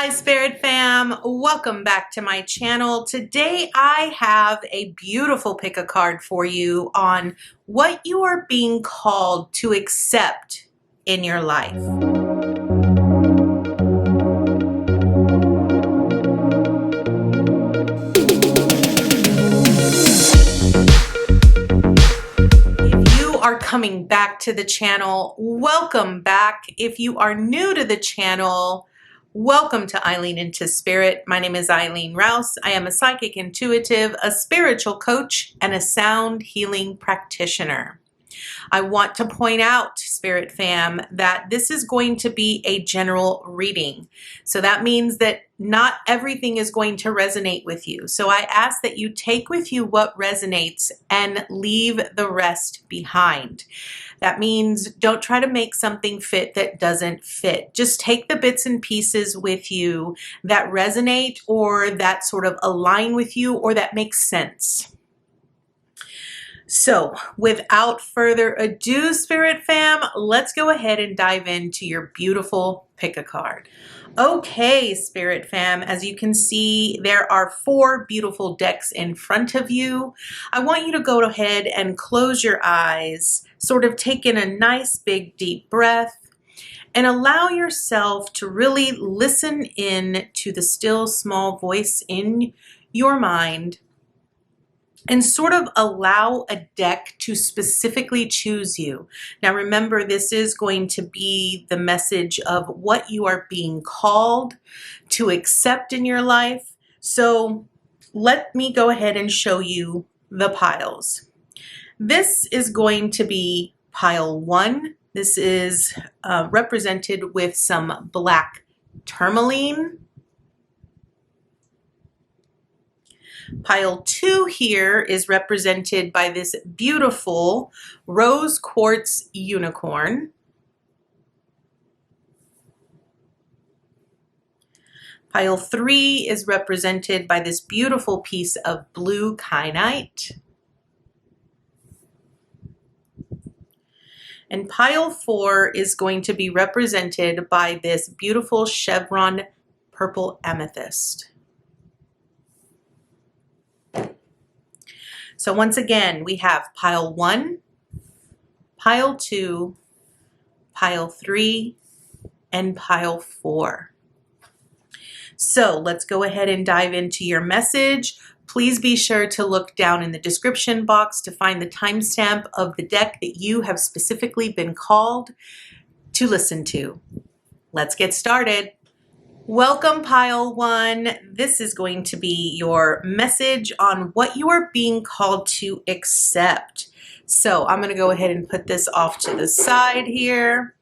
Hi Spirit Fam, welcome back to my channel. Today I have a beautiful pick a card for you on what you are being called to accept in your life. If you are coming back to the channel, welcome back. If you are new to the channel, welcome to Eileen into Spirit. My name is Eileen Rouse. I am a psychic intuitive, a spiritual coach, and a sound healing practitioner. I want to point out, Spirit Fam, that this is going to be a general reading. So that means that not everything is going to resonate with you. So I ask that you take with you what resonates and leave the rest behind. That means don't try to make something fit that doesn't fit. Just take the bits and pieces with you that resonate or that sort of align with you or that make sense. So without further ado, Spirit Fam, let's go ahead and dive into your beautiful pick a card. Okay, Spirit Fam, as you can see, there are 4 beautiful decks in front of you. I want you to go ahead and close your eyes, sort of take in a nice big deep breath, and allow yourself to really listen in to the still small voice in your mind and sort of allow a deck to specifically choose you. Now remember, this is going to be the message of what you are being called to accept in your life. So let me go ahead and show you the piles. This is going to be pile 1. This is represented with some black tourmaline. Pile 2 here is represented by this beautiful rose quartz unicorn. Pile 3 is represented by this beautiful piece of blue kyanite. And pile 4 is going to be represented by this beautiful chevron purple amethyst. So once again, we have pile 1, pile 2, pile 3, and pile 4. So let's go ahead and dive into your message. Please be sure to look down in the description box to find the timestamp of the deck that you have specifically been called to listen to. Let's get started. Welcome, pile 1. This is going to be your message on what you are being called to accept. So I'm going to go ahead and put this off to the side here.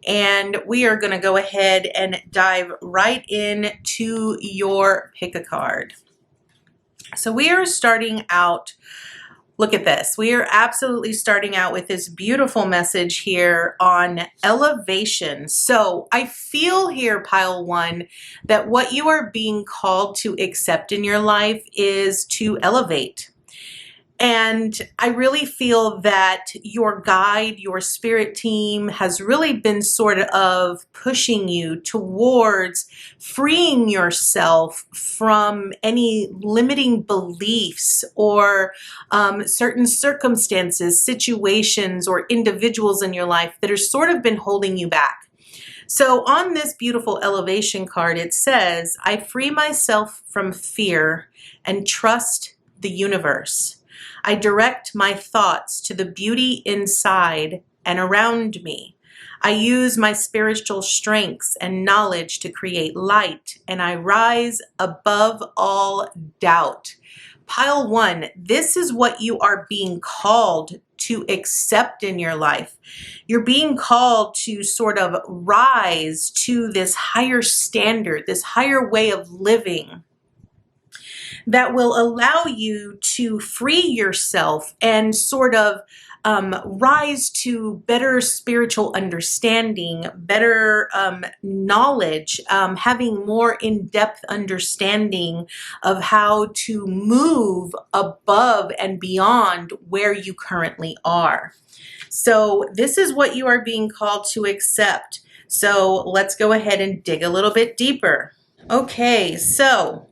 And we are going to go ahead and dive right into your pick a card. So we are starting out, look at this. We are absolutely starting out with this beautiful message here on elevation. So I feel here, pile 1, that what you are being called to accept in your life is to elevate. And I really feel that your guide, your spirit team has really been sort of pushing you towards freeing yourself from any limiting beliefs or certain circumstances, situations, or individuals in your life that are sort of been holding you back. So on this beautiful elevation card, it says, I free myself from fear and trust the universe. I direct my thoughts to the beauty inside and around me. I use my spiritual strengths and knowledge to create light, and I rise above all doubt. Pile 1, this is what you are being called to accept in your life. You're being called to sort of rise to this higher standard, this higher way of living that will allow you to free yourself and sort of rise to better spiritual understanding, better knowledge, having more in-depth understanding of how to move above and beyond where you currently are. So this is what you are being called to accept. So let's go ahead and dig a little bit deeper. Okay, so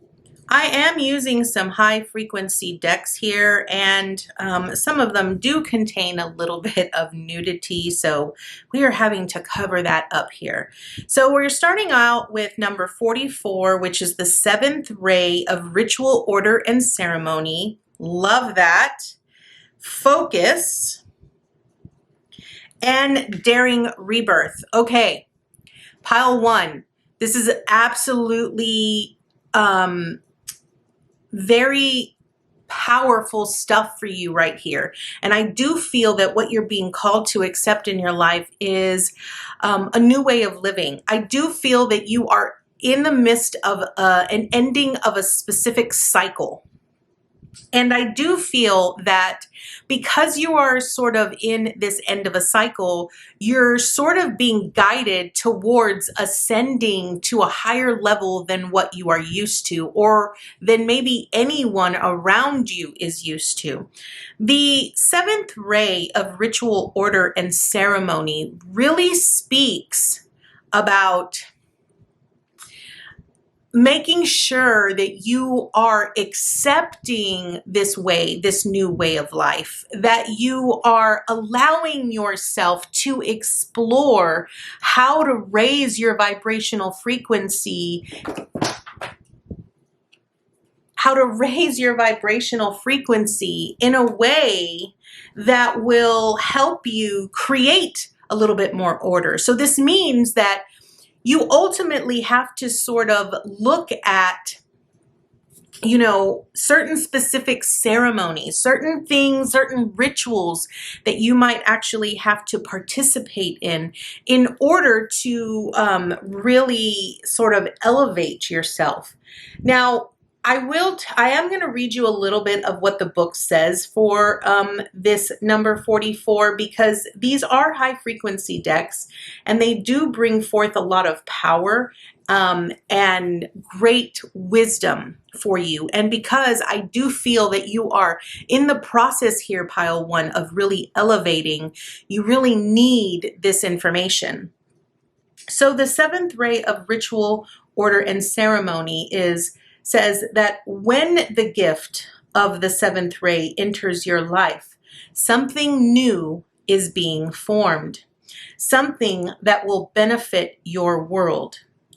I am using some high frequency decks here, and some of them do contain a little bit of nudity, so we are having to cover that up here. So we're starting out with number 44, which is the 7th ray of ritual order and ceremony. Love that. Focus and daring rebirth. Okay, pile 1. This is absolutely very powerful stuff for you right here. And I do feel that what you're being called to accept in your life is a new way of living. I do feel that you are in the midst of an ending of a specific cycle. And I do feel that because you are sort of in this end of a cycle, you're sort of being guided towards ascending to a higher level than what you are used to, or than maybe anyone around you is used to. The 7th ray of ritual order and ceremony really speaks about making sure that you are accepting this way, this new way of life, that you are allowing yourself to explore how to raise your vibrational frequency, in a way that will help you create a little bit more order. So this means that you ultimately have to sort of look at, you know, certain specific ceremonies, certain things, certain rituals that you might actually have to participate in order to really sort of elevate yourself. Now, I am going to read you a little bit of what the book says for this number 44, because these are high frequency decks and they do bring forth a lot of power and great wisdom for you. And because I do feel that you are in the process here, pile 1, of really elevating, you really need this information. So the 7th ray of ritual order and ceremony says that when the gift of the 7th ray enters your life, something new is being formed, something that will benefit your world.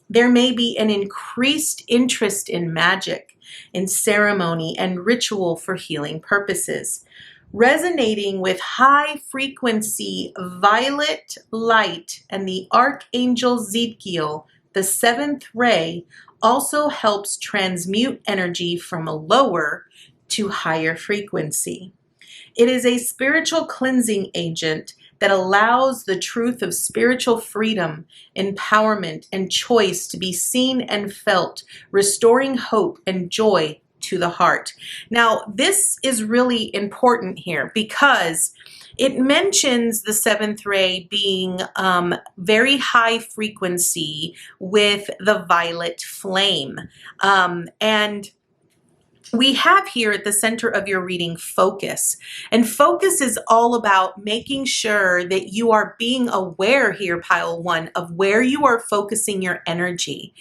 There may be an increased interest in magic, in ceremony and ritual for healing purposes. Resonating with high frequency violet light and the Archangel Zekiel, the 7th ray also helps transmute energy from a lower to higher frequency. It is a spiritual cleansing agent that allows the truth of spiritual freedom, empowerment, and choice to be seen and felt, restoring hope and joy to the heart. Now, this is really important here because it mentions the 7th ray being very high frequency with the violet flame. And we have here at the center of your reading focus. And focus is all about making sure that you are being aware here, pile 1, of where you are focusing your energy.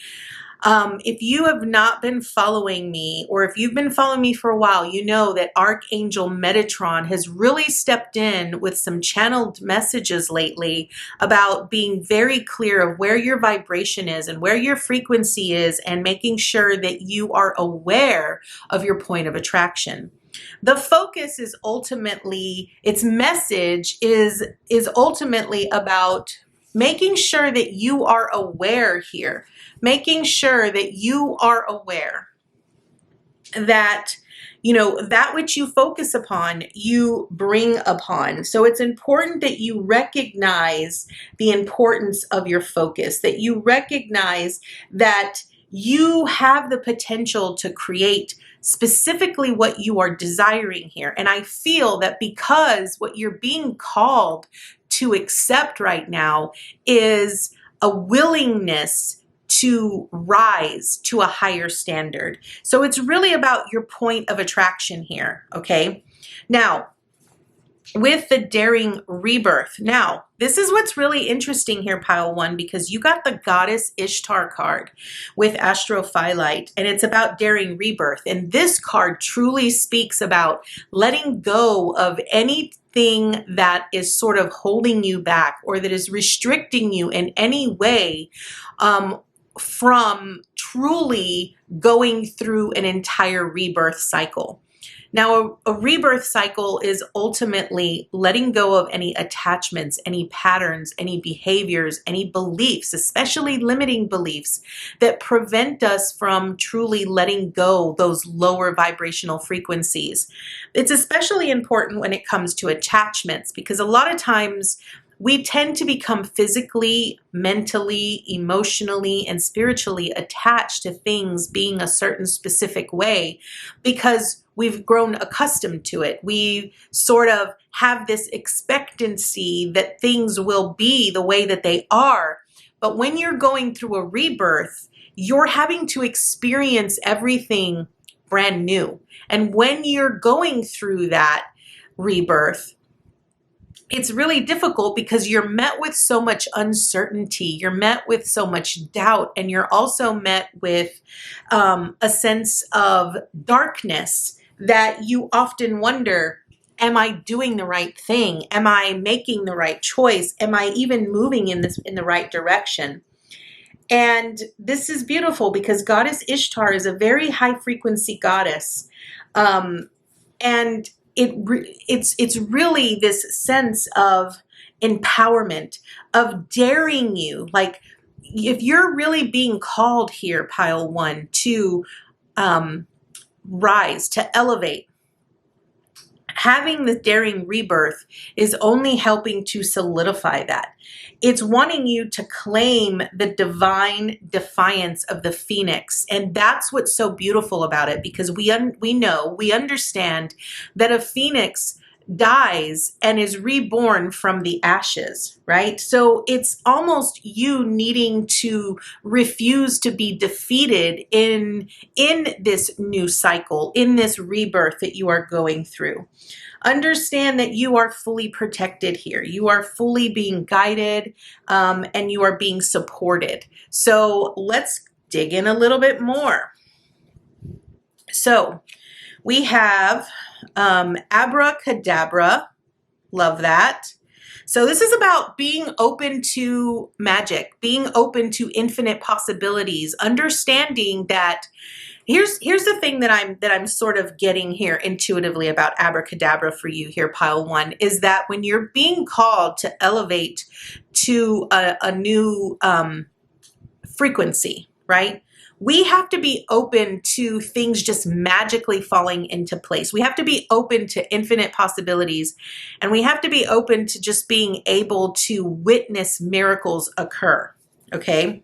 If you have not been following me, or if you've been following me for a while, you know that Archangel Metatron has really stepped in with some channeled messages lately about being very clear of where your vibration is and where your frequency is, and making sure that you are aware of your point of attraction. The focus is ultimately, its message is ultimately about making sure that you are aware here, making sure that you are aware that, you know, that which you focus upon, you bring upon. So it's important that you recognize the importance of your focus, that you recognize that you have the potential to create specifically what you are desiring here. And I feel that because what you're being called to accept right now is a willingness to rise to a higher standard. So it's really about your point of attraction here, okay? Now, with the daring rebirth. Now, this is what's really interesting here, pile one, because you got the goddess Ishtar card with Astrophyllite, and it's about daring rebirth. And this card truly speaks about letting go of anything that is sort of holding you back or that is restricting you in any way from truly going through an entire rebirth cycle. Now, a rebirth cycle is ultimately letting go of any attachments, any patterns, any behaviors, any beliefs, especially limiting beliefs that prevent us from truly letting go those lower vibrational frequencies. It's especially important when it comes to attachments, because a lot of times we tend to become physically, mentally, emotionally, and spiritually attached to things being a certain specific way because we've grown accustomed to it. We sort of have this expectancy that things will be the way that they are. But when you're going through a rebirth, you're having to experience everything brand new. And when you're going through that rebirth, it's really difficult because you're met with so much uncertainty, you're met with so much doubt, and you're also met with a sense of darkness that you often wonder, am I doing the right thing? Am I making the right choice? Am I even moving in the right direction? And this is beautiful because Goddess Ishtar is a very high frequency goddess. And it's really this sense of empowerment, of daring you. Like, if you're really being called here, pile one, to rise, to elevate, having the daring rebirth is only helping to solidify that. It's wanting you to claim the divine defiance of the phoenix. And that's what's so beautiful about it, because we understand that a phoenix dies and is reborn from the ashes, right? So it's almost you needing to refuse to be defeated in this new cycle, in this rebirth that you are going through. Understand that you are fully protected here. You are fully being guided, and you are being supported. So let's dig in a little bit more. So we have abracadabra. Love that. So this is about being open to magic, being open to infinite possibilities, understanding that here's the thing that I'm sort of getting here intuitively about abracadabra for you here, pile one, is that when you're being called to elevate to a new frequency, right? We have to be open to things just magically falling into place. We have to be open to infinite possibilities, and we have to be open to just being able to witness miracles occur, okay?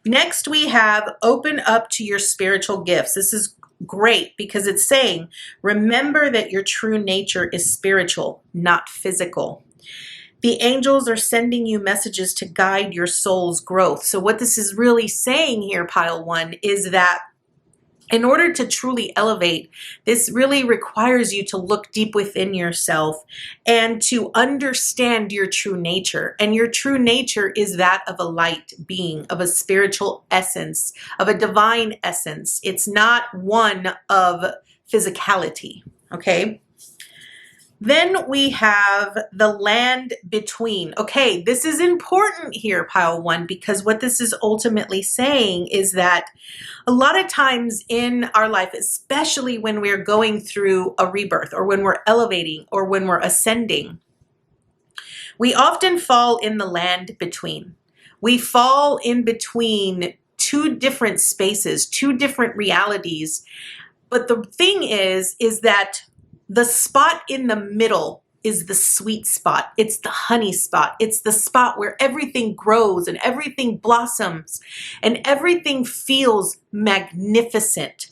Next, we have open up to your spiritual gifts. This is great because it's saying, remember that your true nature is spiritual, not physical. The angels are sending you messages to guide your soul's growth. So what this is really saying here, pile one, is that in order to truly elevate, this really requires you to look deep within yourself and to understand your true nature. And your true nature is that of a light being, of a spiritual essence, of a divine essence. It's not one of physicality, okay? Then we have the land between. Okay, this is important here, pile one, because what this is ultimately saying is that a lot of times in our life, especially when we're going through a rebirth or when we're elevating or when we're ascending, we often fall in the land between. We fall in between two different spaces, two different realities. But the thing is that the spot in the middle is the sweet spot. It's the honey spot. It's the spot where everything grows and everything blossoms and everything feels magnificent.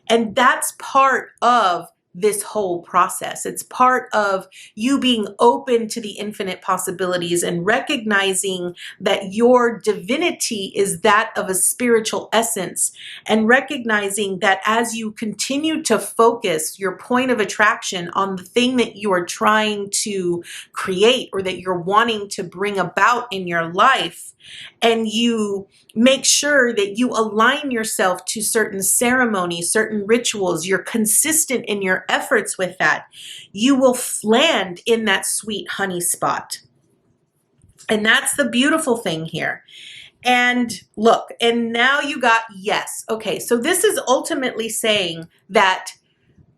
And that's part of this whole process. It's part of you being open to the infinite possibilities and recognizing that your divinity is that of a spiritual essence, and recognizing that as you continue to focus your point of attraction on the thing that you are trying to create or that you're wanting to bring about in your life, and you make sure that you align yourself to certain ceremonies, certain rituals, you're consistent in your efforts with that, you will land in that sweet honey spot. And that's the beautiful thing here. And look, and now you got yes. Okay, so this is ultimately saying that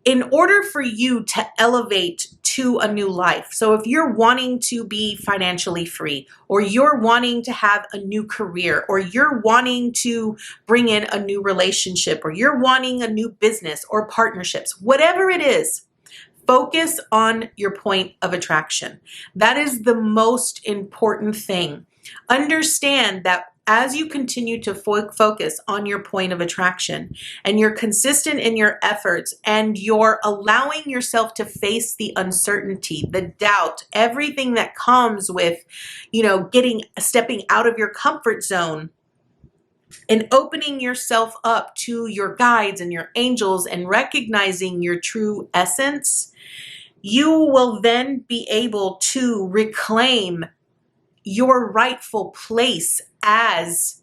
in order for you to elevate to a new life, so if you're wanting to be financially free, or you're wanting to have a new career, or you're wanting to bring in a new relationship, or you're wanting a new business or partnerships, whatever it is, focus on your point of attraction. That is the most important thing. Understand that as you continue to focus on your point of attraction and you're consistent in your efforts and you're allowing yourself to face the uncertainty, the doubt, everything that comes with, stepping out of your comfort zone and opening yourself up to your guides and your angels and recognizing your true essence, you will then be able to reclaim your rightful place as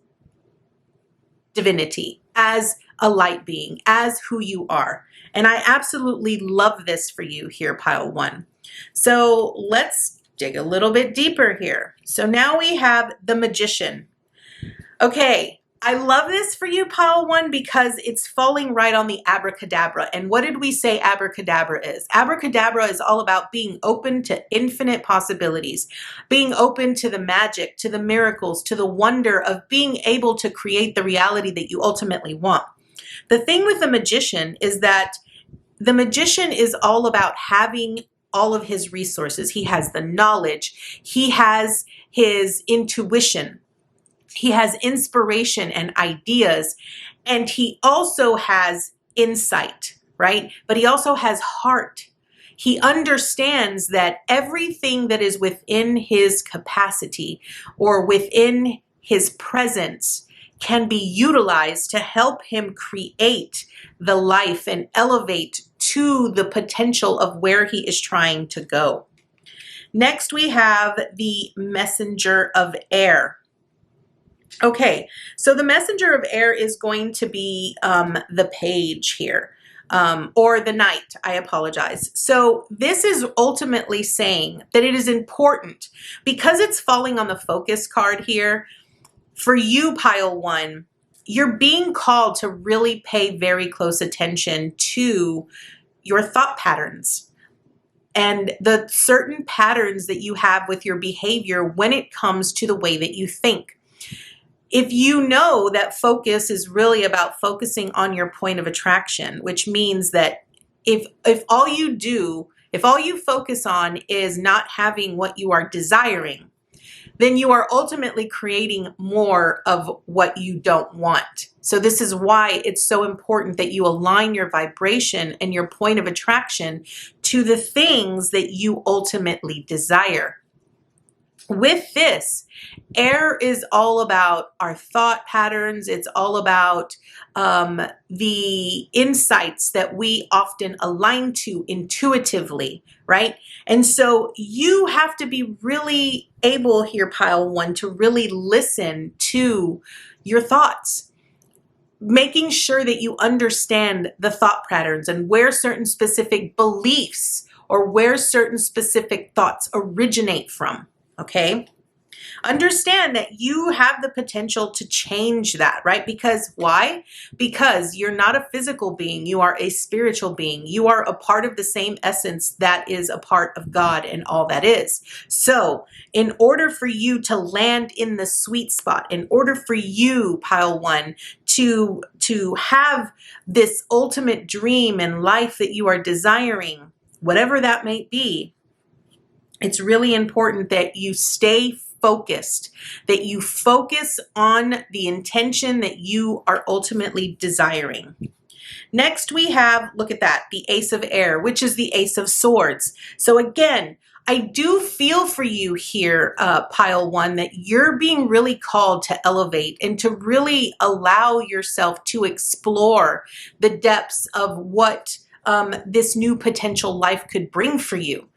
divinity, as a light being, as who you are. And I absolutely love this for you here, Pile 1. So let's dig a little bit deeper here. So now we have the Magician. Okay, I love this for you, Pile 1, because it's falling right on the abracadabra. And what did we say abracadabra is? Abracadabra is all about being open to infinite possibilities, being open to the magic, to the miracles, to the wonder of being able to create the reality that you ultimately want. The thing with the Magician is that the Magician is all about having all of his resources. He has the knowledge, he has his intuition, he has inspiration and ideas, and he also has insight, right? But he also has heart. He understands that everything that is within his capacity or within his presence can be utilized to help him create the life and elevate to the potential of where he is trying to go. Next, we have the Messenger of Air. Okay, so the Messenger of Air is going to be the Page here, or the Knight, I apologize. So this is ultimately saying that it is important, because it's falling on the focus card here, for you, Pile 1, you're being called to really pay very close attention to your thought patterns and the certain patterns that you have with your behavior when it comes to the way that you think. If you know that focus is really about focusing on your point of attraction, which means that if all you focus on is not having what you are desiring, then you are ultimately creating more of what you don't want. So this is why it's so important that you align your vibration and your point of attraction to the things that you ultimately desire. With this, air is all about our thought patterns. It's all about the insights that we often align to intuitively, right? And so you have to be really able here, Pile 1, to really listen to your thoughts, making sure that you understand the thought patterns and where certain specific beliefs or where certain specific thoughts originate from. Okay, understand that you have the potential to change that, right? Because why? Because you're not a physical being, you are a spiritual being. You are a part of the same essence that is a part of God and all that is. So in order for you to land in the sweet spot, in order for you, Pile 1, to have this ultimate dream and life that you are desiring, whatever that may be, it's really important that you stay focused, that you focus on the intention that you are ultimately desiring. Next we have, look at that, the Ace of Air, which is the Ace of Swords. So again, I do feel for you here, Pile 1, that you're being really called to elevate and to really allow yourself to explore the depths of what this new potential life could bring for you.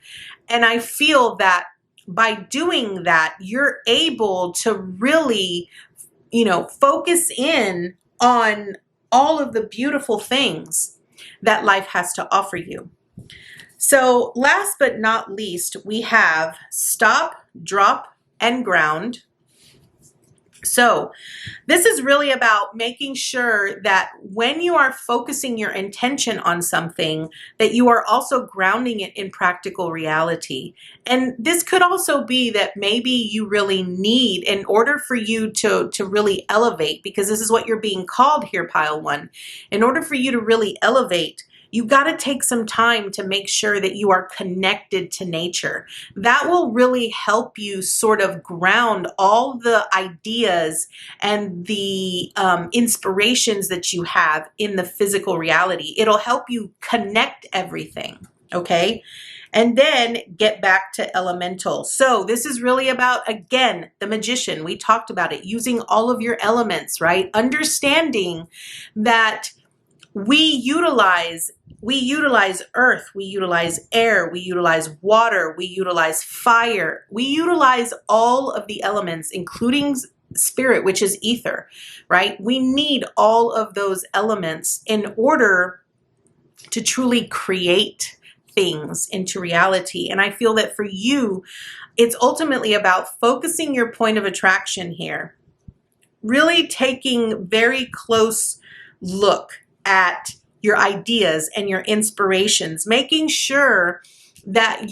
And I feel that by doing that, you're able to really, focus in on all of the beautiful things that life has to offer you. So last but not least, we have stop, drop, and ground. So this is really about making sure that when you are focusing your intention on something, that you are also grounding it in practical reality. And this could also be that maybe you really need, in order for you to really elevate, because this is what you're being called here, Pile 1, in order for you to really elevate, you got to take some time to make sure that you are connected to nature. That will really help you sort of ground all the ideas and the inspirations that you have in the physical reality. It'll help you connect everything, okay? And then get back to elemental. So this is really about, again, the magician. We talked about it, using all of your elements, right? Understanding that we utilize earth, we utilize air, we utilize water, we utilize fire, we utilize all of the elements, including spirit, which is ether, right? We need all of those elements in order to truly create things into reality. And I feel that for you, it's ultimately about focusing your point of attraction here, really taking very close look at your ideas and your inspirations, making sure that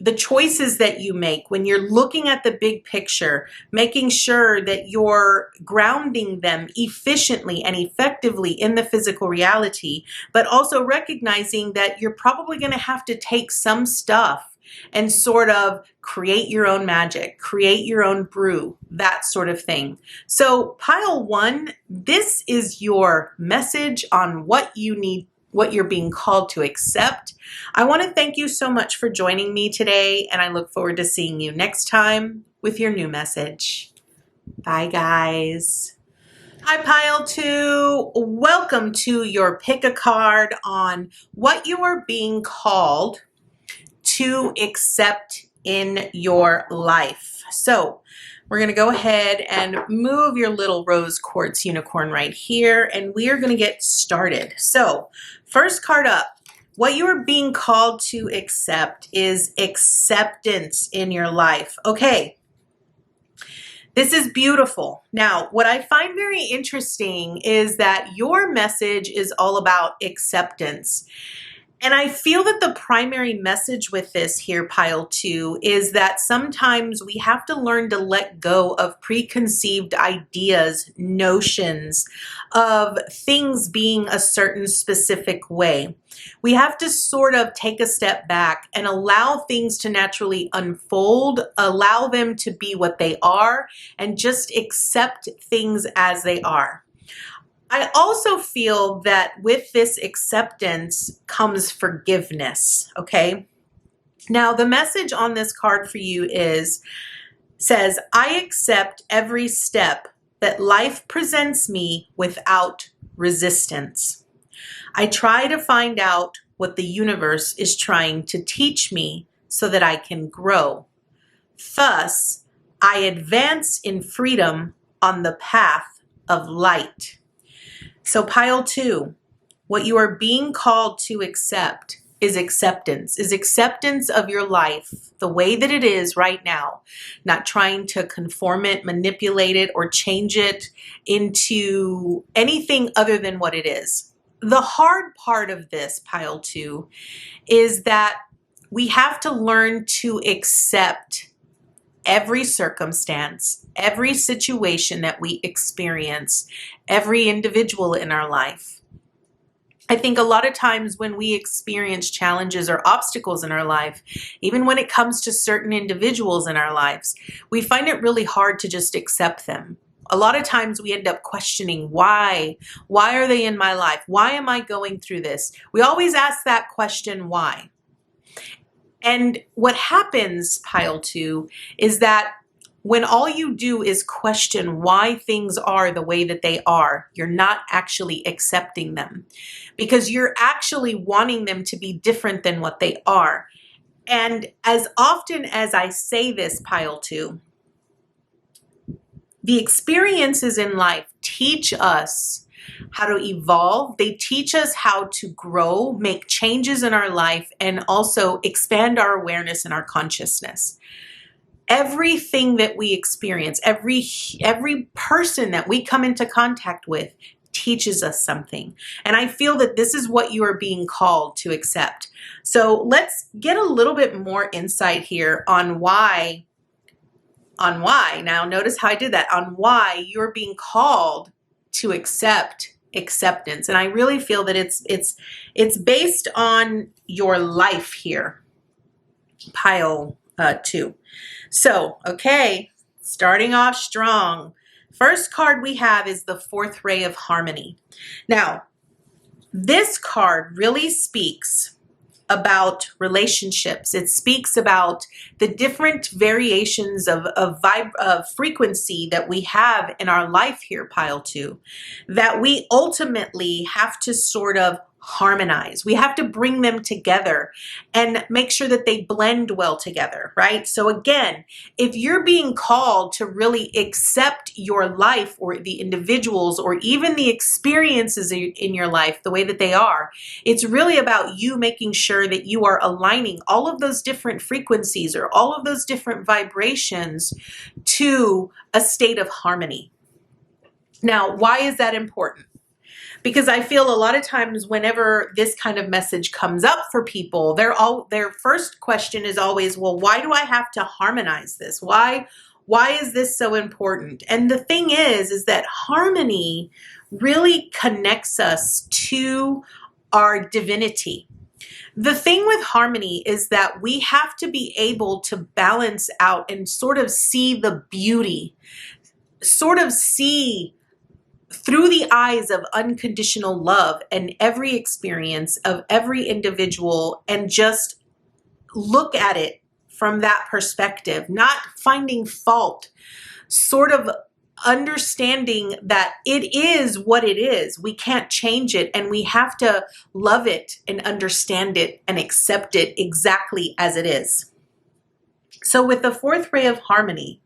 the choices that you make when you're looking at the big picture, making sure that you're grounding them efficiently and effectively in the physical reality, but also recognizing that you're probably going to have to take some stuff and sort of create your own magic, create your own brew, that sort of thing. So Pile 1, this is your message on what you need, what you're being called to accept. I want to thank you so much for joining me today, and I look forward to seeing you next time with your new message. Bye, guys. Hi, Pile 2. Welcome to your pick a card on what you are being called to accept in your life. So we're going to go ahead and move your little rose quartz unicorn right here, and we are going to get started. So first card up, what you are being called to accept is acceptance in your life. Okay. This is beautiful. Now, what I find very interesting is that your message is all about acceptance. And I feel that the primary message with this here, Pile 2, is that sometimes we have to learn to let go of preconceived ideas, notions of things being a certain specific way. We have to sort of take a step back and allow things to naturally unfold, allow them to be what they are, and just accept things as they are. I also feel that with this acceptance comes forgiveness, okay? Now, the message on this card for you says, I accept every step that life presents me without resistance. I try to find out what the universe is trying to teach me so that I can grow. Thus, I advance in freedom on the path of light. So Pile 2, what you are being called to accept is acceptance of your life the way that it is right now, not trying to conform it, manipulate it, or change it into anything other than what it is. The hard part of this, Pile 2, is that we have to learn to accept every circumstance, every situation that we experience, every individual in our life. I think a lot of times when we experience challenges or obstacles in our life, even when it comes to certain individuals in our lives, we find it really hard to just accept them. A lot of times we end up questioning why. Why are they in my life? Why am I going through this? We always ask that question, why? And what happens, PileTwo, is that when all you do is question why things are the way that they are, you're not actually accepting them, because you're actually wanting them to be different than what they are. And as often as I say this, PileTwo, the experiences in life teach us how to evolve. They teach us how to grow, make changes in our life, and also expand our awareness and our consciousness. Everything that we experience, every person that we come into contact with teaches us something. And I feel that this is what you are being called to accept. So let's get a little bit more insight here on why. Now notice how I did that, on why you're being called to accept acceptance. And I really feel that it's based on your life here, PileTwo. So, okay, starting off strong. First card we have is the fourth ray of harmony. Now, this card really speaks about relationships. It speaks about the different variations of frequency that we have in our life here, PileTwo, that we ultimately have to sort of harmonize. We have to bring them together and make sure that they blend well together, right? So again, if you're being called to really accept your life or the individuals or even the experiences in your life the way that they are, it's really about you making sure that you are aligning all of those different frequencies or all of those different vibrations to a state of harmony. Now, why is that important? Because I feel a lot of times whenever this kind of message comes up for people, their first question is always, well, why do I have to harmonize this? Why is this so important? And the thing is that harmony really connects us to our divinity. The thing with harmony is that we have to be able to balance out and sort of see the beauty, sort of see through the eyes of unconditional love and every experience of every individual, and just look at it from that perspective, not finding fault, sort of understanding that it is what it is. We can't change it, and we have to love it and understand it and accept it exactly as it is. So with the fourth ray of harmony,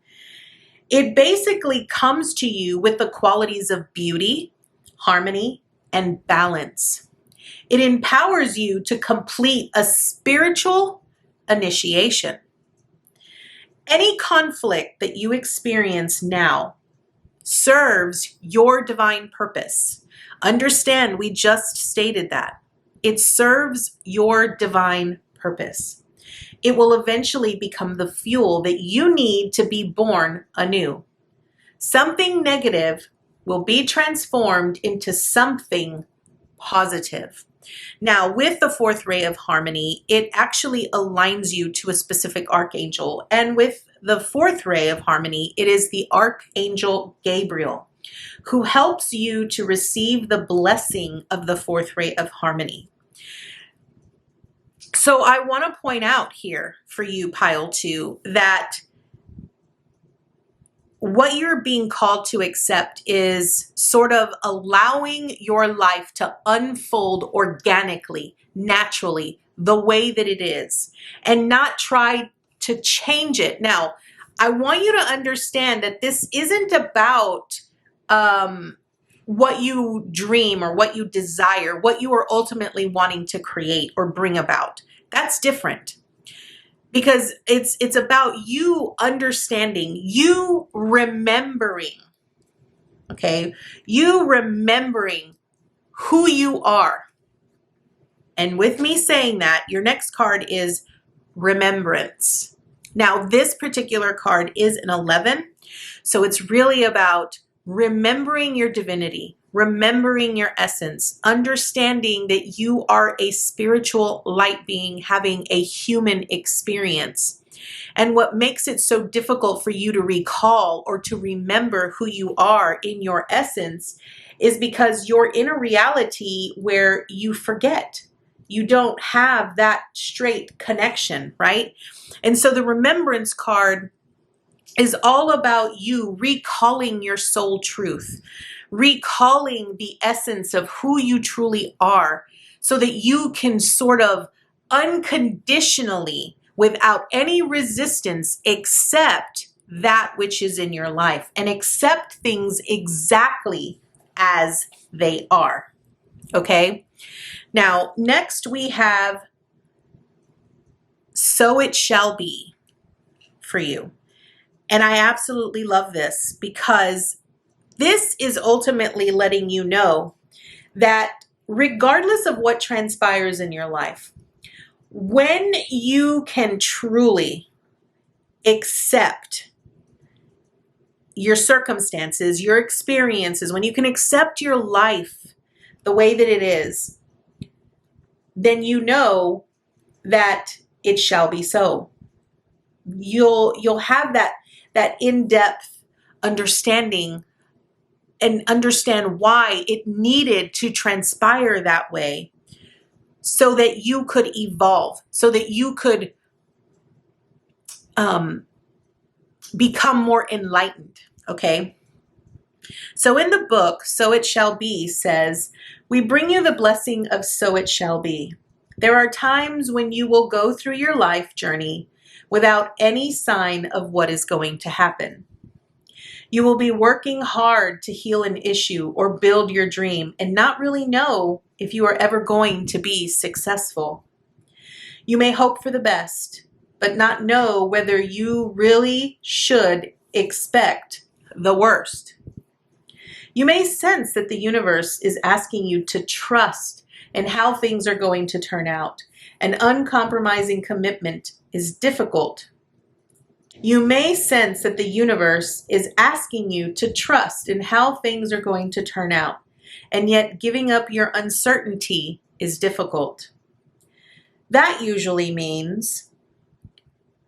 it basically comes to you with the qualities of beauty, harmony, and balance. It empowers you to complete a spiritual initiation. Any conflict that you experience now serves your divine purpose. Understand, we just stated that. It serves your divine purpose. It will eventually become the fuel that you need to be born anew. Something negative will be transformed into something positive. Now, with the fourth ray of harmony, it actually aligns you to a specific archangel. And with the fourth ray of harmony, it is the Archangel Gabriel, who helps you to receive the blessing of the fourth ray of harmony. So I want to point out here for you, PileTwo, that what you're being called to accept is sort of allowing your life to unfold organically, naturally, the way that it is, and not try to change it. Now, I want you to understand that this isn't about what you dream or what you desire, what you are ultimately wanting to create or bring about. That's different, because it's about you understanding, you remembering, okay? You remembering who you are. And with me saying that, your next card is remembrance. Now, this particular card is an 11, so it's really about remembering your divinity, remembering your essence, understanding that you are a spiritual light being having a human experience. And what makes it so difficult for you to recall or to remember who you are in your essence is because you're in a reality where you forget. You don't have that straight connection, right? And so the remembrance card is all about you recalling your soul truth, recalling the essence of who you truly are, so that you can sort of unconditionally, without any resistance, accept that which is in your life and accept things exactly as they are. Okay? Now, next we have "So It Shall Be" for you. And I absolutely love this because this is ultimately letting you know that regardless of what transpires in your life, when you can truly accept your circumstances, your experiences, when you can accept your life the way that it is, then you know that it shall be so. You'll have that in-depth understanding and understand why it needed to transpire that way, so that you could evolve, so that you could become more enlightened, okay? So in the book, "So It Shall Be" says, "We bring you the blessing of so it shall be. There are times when you will go through your life journey without any sign of what is going to happen. You will be working hard to heal an issue or build your dream and not really know if you are ever going to be successful. You may hope for the best, but not know whether you really should expect the worst. You may sense that the universe is asking you to trust in how things are going to turn out. An uncompromising commitment is difficult. You may sense that the universe is asking you to trust in how things are going to turn out, and yet giving up your uncertainty is difficult. That usually means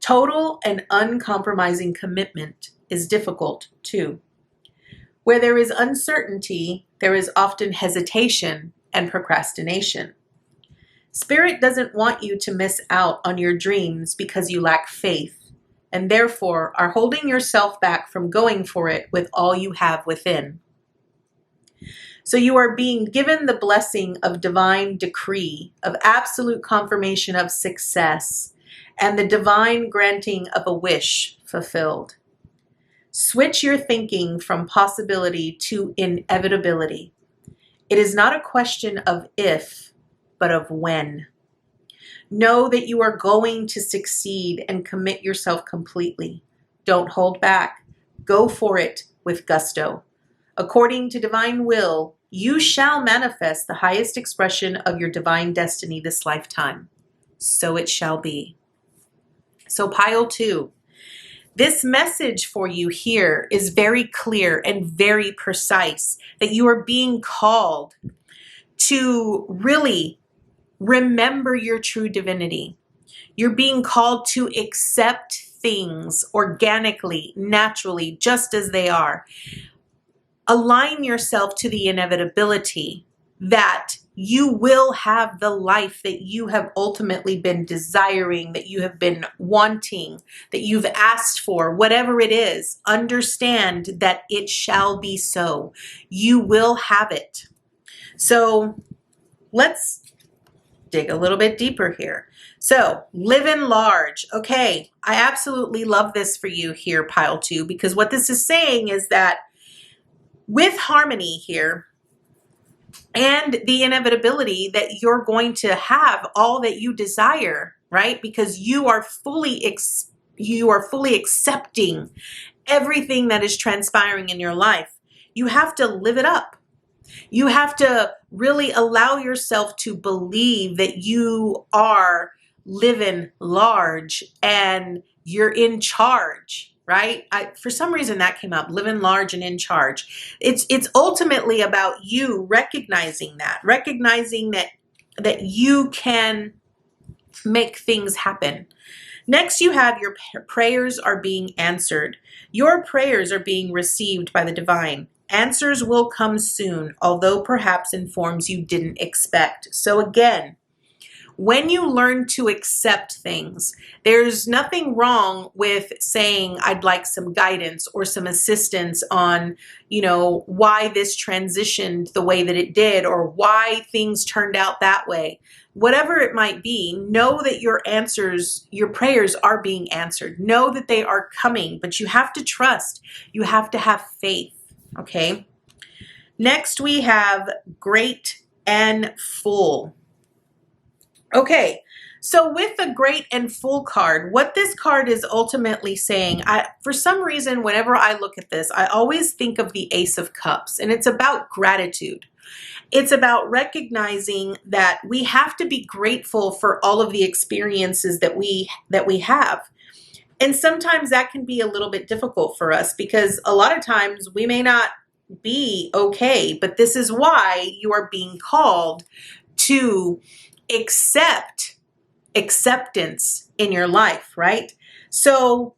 total and uncompromising commitment is difficult too. Where there is uncertainty, there is often hesitation and procrastination. Spirit doesn't want you to miss out on your dreams because you lack faith, and therefore are holding yourself back from going for it with all you have within. So you are being given the blessing of divine decree, of absolute confirmation of success, and the divine granting of a wish fulfilled. Switch your thinking from possibility to inevitability. It is not a question of if, but of when. Know that you are going to succeed and commit yourself completely. Don't hold back. Go for it with gusto. According to divine will, you shall manifest the highest expression of your divine destiny this lifetime. So it shall be. So PileTwo, this message for you here is very clear and very precise, that you are being called to really remember your true divinity. You're being called to accept things organically, naturally, just as they are. Align yourself to the inevitability that you will have the life that you have ultimately been desiring, that you have been wanting, that you've asked for, whatever it is. Understand that it shall be so. You will have it. So let's dig a little bit deeper here. So live in large. Okay, I absolutely love this for you here, PileTwo, because what this is saying is that with harmony here and the inevitability that you're going to have all that you desire, right? Because you are fully accepting everything that is transpiring in your life. You have to live it up. You have to really allow yourself to believe that you are living large and you're in charge, right? For some reason that came up, living large and in charge. It's ultimately about you recognizing that you can make things happen, Next, you have your prayers are being answered. Your prayers are being received by the divine. Answers will come soon, although perhaps in forms you didn't expect. So again, when you learn to accept things, there's nothing wrong with saying, I'd like some guidance or some assistance on, why this transitioned the way that it did, or why things turned out that way. Whatever it might be, know that your prayers are being answered. Know that they are coming, but you have to trust. You have to have faith, okay? Next, we have great and full. Okay, so with the great and full card, what this card is ultimately saying, for some reason, whenever I look at this, I always think of the Ace of Cups, and it's about gratitude. It's about recognizing that we have to be grateful for all of the experiences that we have. And sometimes that can be a little bit difficult for us because a lot of times we may not be okay, but this is why you are being called to acceptance in your life, right? So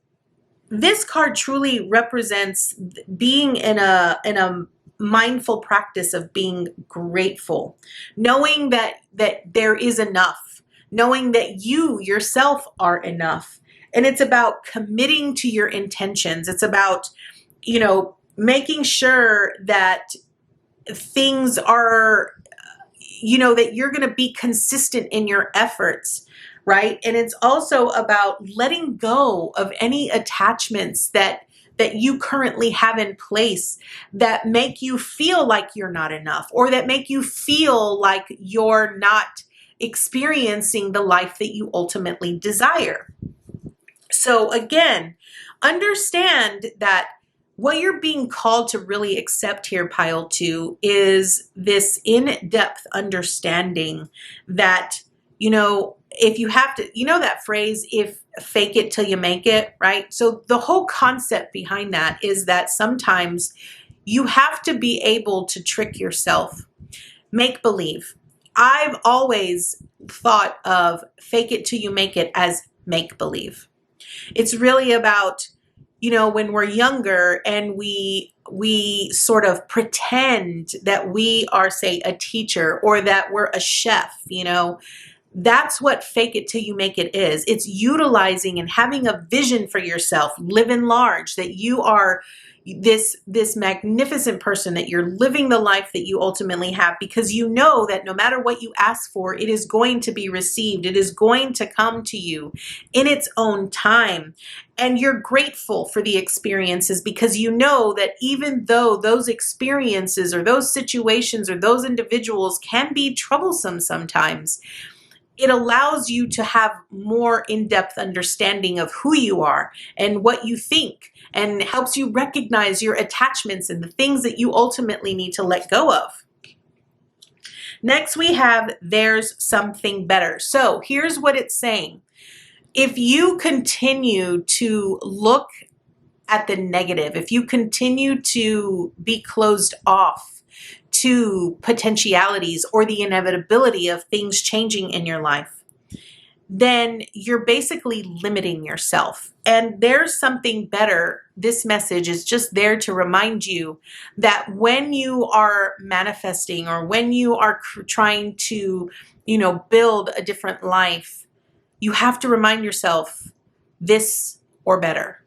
this card truly represents being in a mindful practice of being grateful, knowing that there is enough, knowing that you yourself are enough. And it's about committing to your intentions. It's about, making sure that things are, that you're going to be consistent in your efforts, right? And it's also about letting go of any attachments that you currently have in place that make you feel like you're not enough, or that make you feel like you're not experiencing the life that you ultimately desire. So again, understand that what you're being called to really accept here, PileTwo, is this in-depth understanding that, if you have to, that phrase, if fake it till you make it, right? So the whole concept behind that is that sometimes you have to be able to trick yourself, make believe. I've always thought of fake it till you make it as make believe. It's really about, when we're younger and we sort of pretend that we are, say, a teacher or that we're a chef, that's what fake it till you make it is. It's utilizing and having a vision for yourself, living large, that you are this magnificent person, that you're living the life that you ultimately have, because you know that no matter what you ask for, it is going to be received. It is going to come to you in its own time. And you're grateful for the experiences because you know that even though those experiences or those situations or those individuals can be troublesome sometimes, it allows you to have more in-depth understanding of who you are and what you think, and helps you recognize your attachments and the things that you ultimately need to let go of. Next, we have there's something better. So here's what it's saying. If you continue to look at the negative, if you continue to be closed off to potentialities or the inevitability of things changing in your life, then you're basically limiting yourself. And there's something better. This message is just there to remind you that when you are manifesting or when you are trying to, build a different life, you have to remind yourself this or better.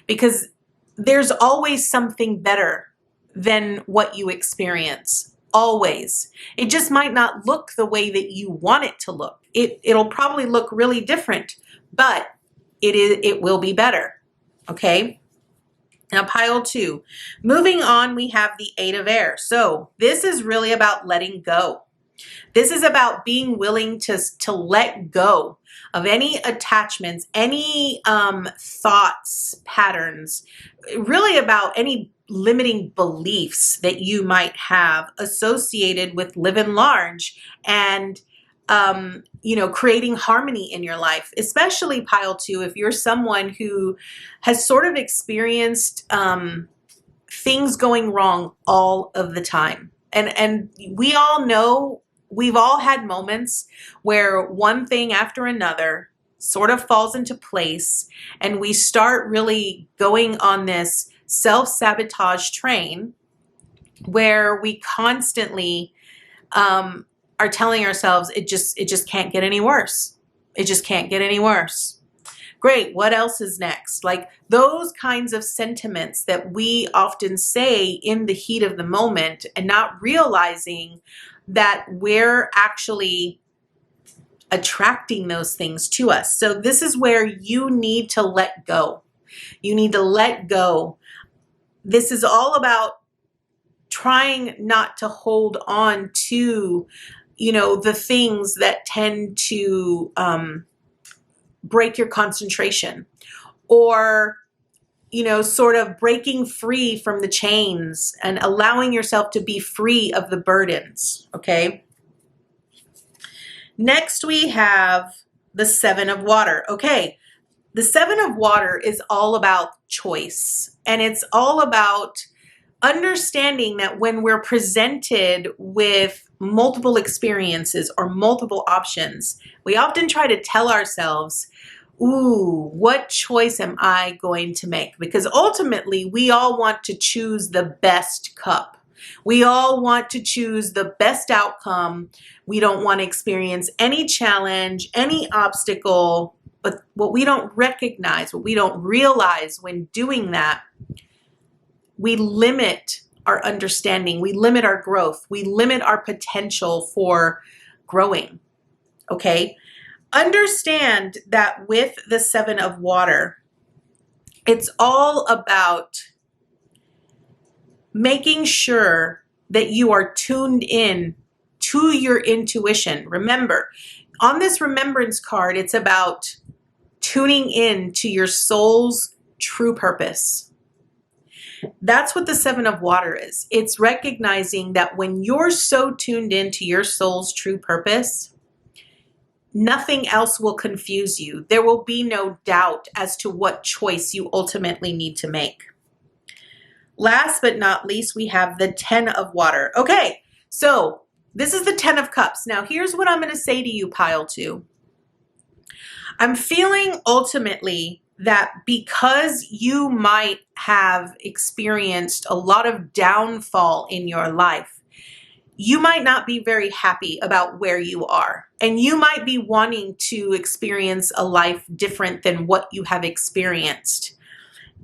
Because there's always something better than what you experience. Always. It just might not look the way that you want it to look. It'll probably look really different, but it will be better. Okay? Now, PileTwo. Moving on, we have the Eight of Air. So this is really about letting go. This is about being willing to let go of any attachments, any thoughts, patterns, really about any limiting beliefs that you might have associated with living large and creating harmony in your life, especially PileTwo, if you're someone who has sort of experienced things going wrong all of the time. And we all know, we've all had moments where one thing after another sort of falls into place and we start really going on this self-sabotage train where we constantly are telling ourselves it just can't get any worse. It just can't get any worse. Great, what else is next? Like those kinds of sentiments that we often say in the heat of the moment and not realizing that we're actually attracting those things to us. So this is where you need to let go. You need to let go. This is all about trying not to hold on to, the things that tend to break your concentration, or sort of breaking free from the chains and allowing yourself to be free of the burdens. Okay. Next we have the 7 of water. Okay. The 7 of water is all about choice, and it's all about understanding that when we're presented with multiple experiences or multiple options, we often try to tell ourselves, ooh, what choice am I going to make? Because ultimately, we all want to choose the best cup. We all want to choose the best outcome. We don't want to experience any challenge, any obstacle. But what we don't recognize, what we don't realize when doing that, we limit our understanding, we limit our growth, we limit our potential for growing. Okay? Understand that with the 7 of water, it's all about making sure that you are tuned in to your intuition. Remember, on this remembrance card, it's about tuning in to your soul's true purpose. That's what the 7 of water is. It's recognizing that when you're so tuned into your soul's true purpose, nothing else will confuse you. There will be no doubt as to what choice you ultimately need to make. Last but not least, we have the 10 of water. Okay, so this is the 10 of cups. Now, here's what I'm going to say to you, PileTwo. I'm feeling ultimately that because you might have experienced a lot of downfall in your life, you might not be very happy about where you are. And you might be wanting to experience a life different than what you have experienced.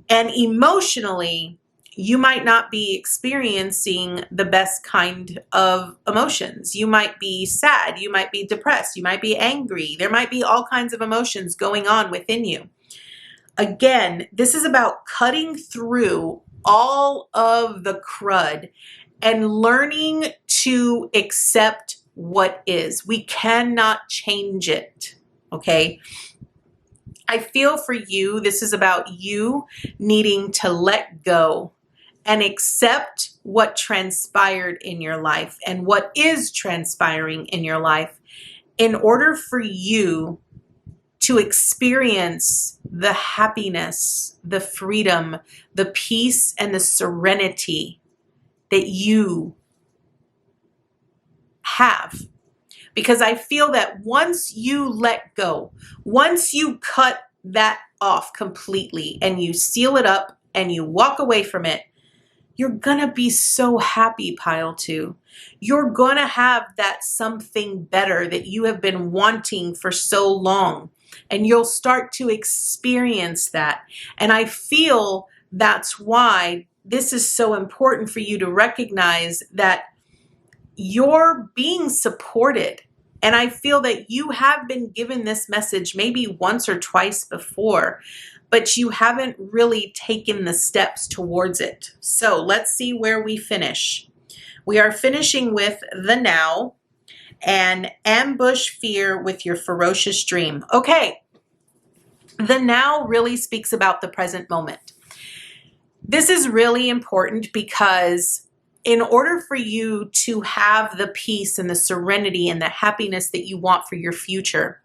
And emotionally, you might not be experiencing the best kind of emotions. You might be sad, you might be depressed, you might be angry. There might be all kinds of emotions going on within you. Again, this is about cutting through all of the crud and learning to accept what is. We cannot change it, okay? I feel for you, this is about you needing to let go and accept what transpired in your life and what is transpiring in your life in order for you to experience the happiness, the freedom, the peace, and the serenity that you have. Because I feel that once you let go, once you cut that off completely and you seal it up and you walk away from it, you're gonna be so happy, PileTwo. You're gonna have that something better that you have been wanting for so long. And you'll start to experience that. And I feel that's why this is so important for you to recognize that you're being supported. And I feel that you have been given this message maybe once or twice before, but you haven't really taken the steps towards it. So let's see where we finish. We are finishing with the now and ambush fear with your ferocious dream. Okay, the now really speaks about the present moment. This is really important because in order for you to have the peace and the serenity and the happiness that you want for your future,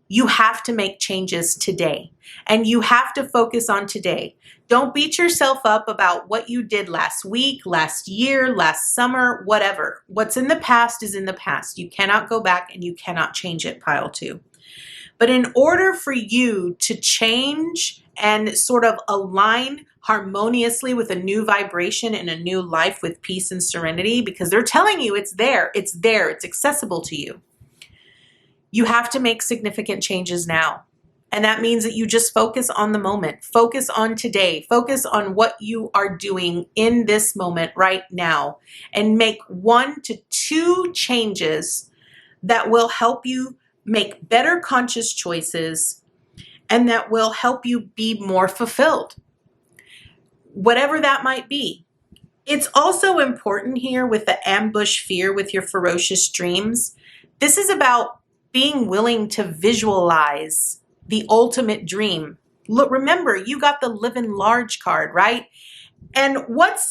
you have to make changes today, and you have to focus on today. Don't beat yourself up about what you did last week, last year, last summer, whatever. What's in the past is in the past. You cannot go back and you cannot change it, PileTwo. But in order for you to change and sort of align harmoniously with a new vibration and a new life with peace and serenity, because they're telling you it's there, it's accessible to you, you have to make significant changes now. And that means that you just focus on the moment, focus on today, focus on what you are doing in this moment right now, and make 1 to 2 changes that will help you make better conscious choices and that will help you be more fulfilled, whatever that might be. It's also important here with the ambush fear with your ferocious dreams. This is about being willing to visualize the ultimate dream. Look, remember, you got the live in large card, right? And what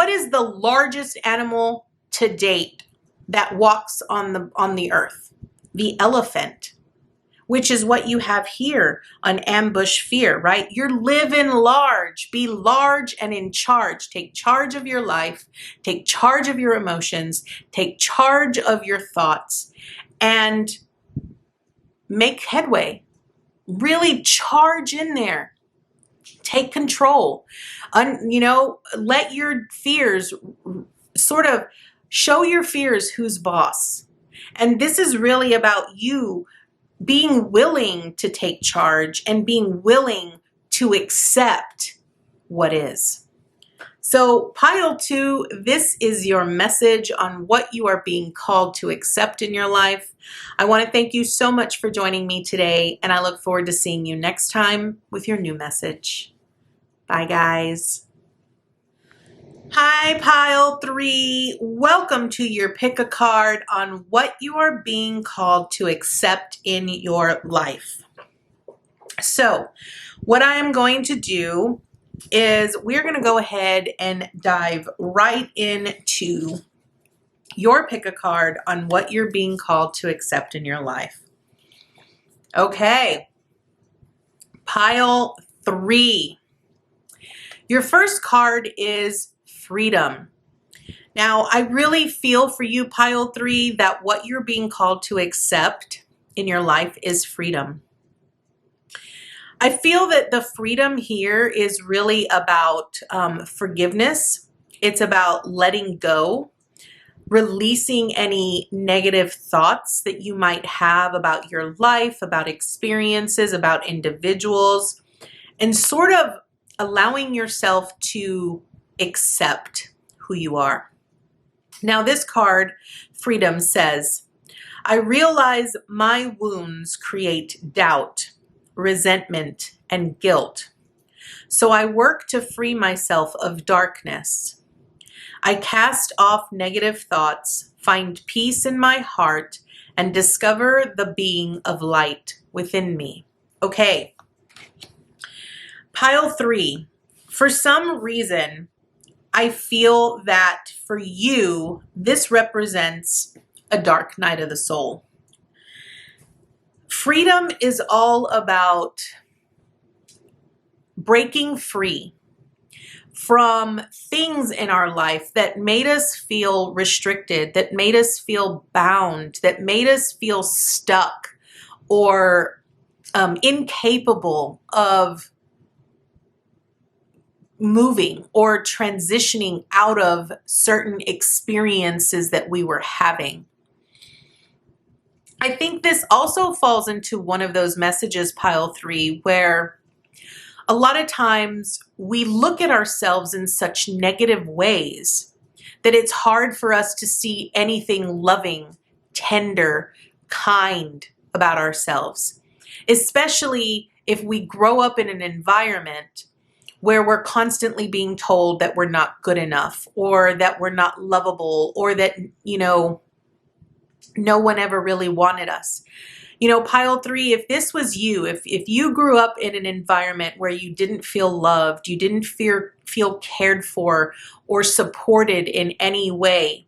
is the largest animal to date that walks on the earth? The elephant, which is what you have here on ambush fear, right? You're living large. Be large and in charge. Take charge of your life. Take charge of your emotions. Take charge of your thoughts and make headway. Really charge in there. Take control. Let your fears sort of show your fears who's boss. And this is really about you being willing to take charge and being willing to accept what is. So pile 2, this is your message on what you are being called to accept in your life. I want to thank you so much for joining me today, and I look forward to seeing you next time with your new message. Bye, guys. Hi, Pile 3. Welcome to your pick a card on what you are being called to accept in your life. So, what I am going to do is we're going to go ahead and dive right into your pick a card on what you're being called to accept in your life. Okay. Pile 3. Your first card is freedom. Now, I really feel for you, Pile 3, that what you're being called to accept in your life is freedom. I feel that the freedom here is really about forgiveness. It's about letting go, releasing any negative thoughts that you might have about your life, about experiences, about individuals, and sort of allowing yourself to accept who you are. Now, this card, freedom, says, I realize my wounds create doubt, resentment, and guilt. So I work to free myself of darkness. I cast off negative thoughts, find peace in my heart, and discover the being of light within me. Okay. Pile 3. For some reason, I feel that for you, this represents a dark night of the soul. Freedom is all about breaking free from things in our life that made us feel restricted, that made us feel bound, that made us feel stuck or incapable of moving or transitioning out of certain experiences that we were having. I think this also falls into one of those messages, Pile 3, where a lot of times we look at ourselves in such negative ways that it's hard for us to see anything loving, tender, kind about ourselves, especially if we grow up in an environment where we're constantly being told that we're not good enough or that we're not lovable or that, no one ever really wanted us. Pile 3, if this was you, if you grew up in an environment where you didn't feel loved, you didn't feel cared for or supported in any way,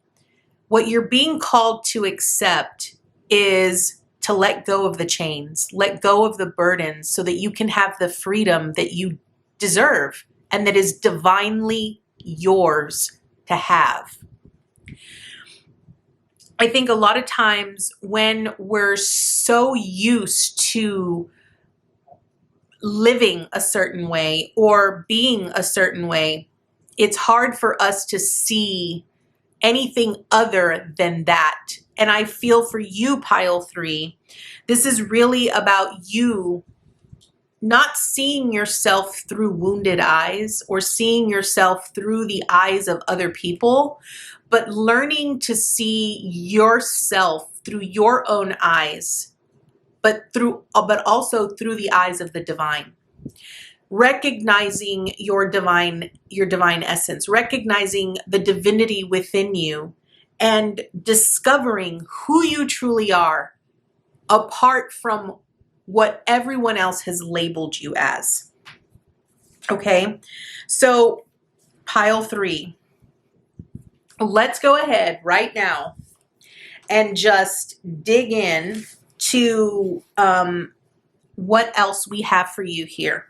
what you're being called to accept is to let go of the chains, let go of the burdens so that you can have the freedom that you deserve and that is divinely yours to have. I think a lot of times when we're so used to living a certain way or being a certain way, it's hard for us to see anything other than that. And I feel for you, Pile3, this is really about you not seeing yourself through wounded eyes or seeing yourself through the eyes of other people, but learning to see yourself through your own eyes, but also through the eyes of the divine. Recognizing your divine essence, recognizing the divinity within you, and discovering who you truly are apart from what everyone else has labeled you as. Okay, so Pile3, let's go ahead right now and just dig in to what else we have for you here.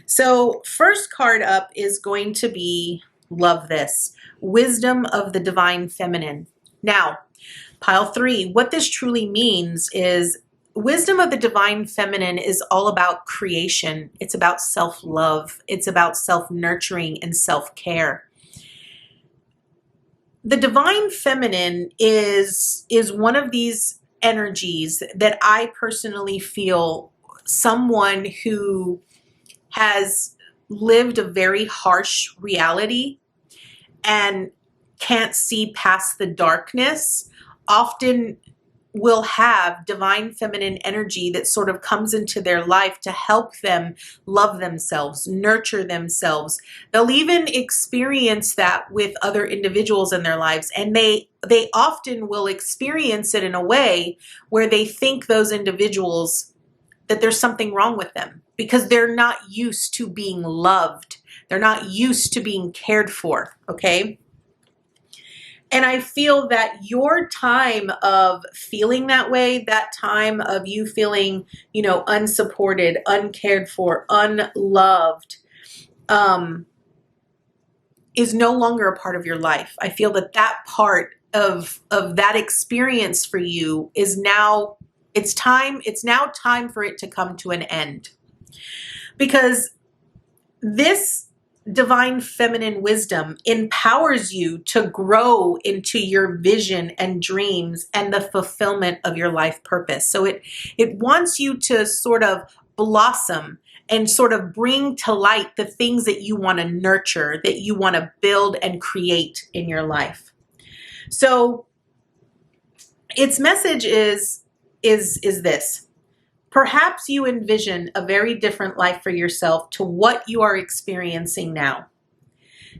So first card up is going to be, love this, Wisdom of the Divine Feminine. Now, Pile3, what this truly means is Wisdom of the Divine Feminine is all about creation. It's about self-love. It's about self-nurturing and self-care. The Divine Feminine is one of these energies that I personally feel someone who has lived a very harsh reality and can't see past the darkness often will have divine feminine energy that sort of comes into their life to help them love themselves, nurture themselves. They'll even experience that with other individuals in their lives, and they often will experience it in a way where they think those individuals that there's something wrong with them because they're not used to being loved. They're not used to being cared for, okay? And I feel that your time of feeling that way, that time of you feeling, unsupported, uncared for, unloved, is no longer a part of your life. I feel that that part of that experience for you is now, it's now time for it to come to an end. Because this divine feminine wisdom empowers you to grow into your vision and dreams and the fulfillment of your life purpose. So it wants you to sort of blossom and sort of bring to light the things that you want to nurture, that you want to build and create in your life. So its message is this. Perhaps you envision a very different life for yourself to what you are experiencing now.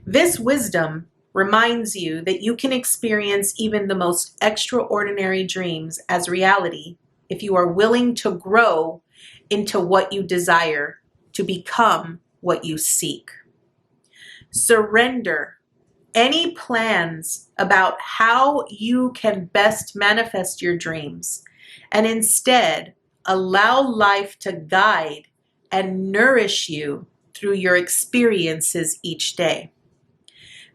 This wisdom reminds you that you can experience even the most extraordinary dreams as reality if you are willing to grow into what you desire, to become what you seek. Surrender any plans about how you can best manifest your dreams, and instead allow life to guide and nourish you through your experiences each day.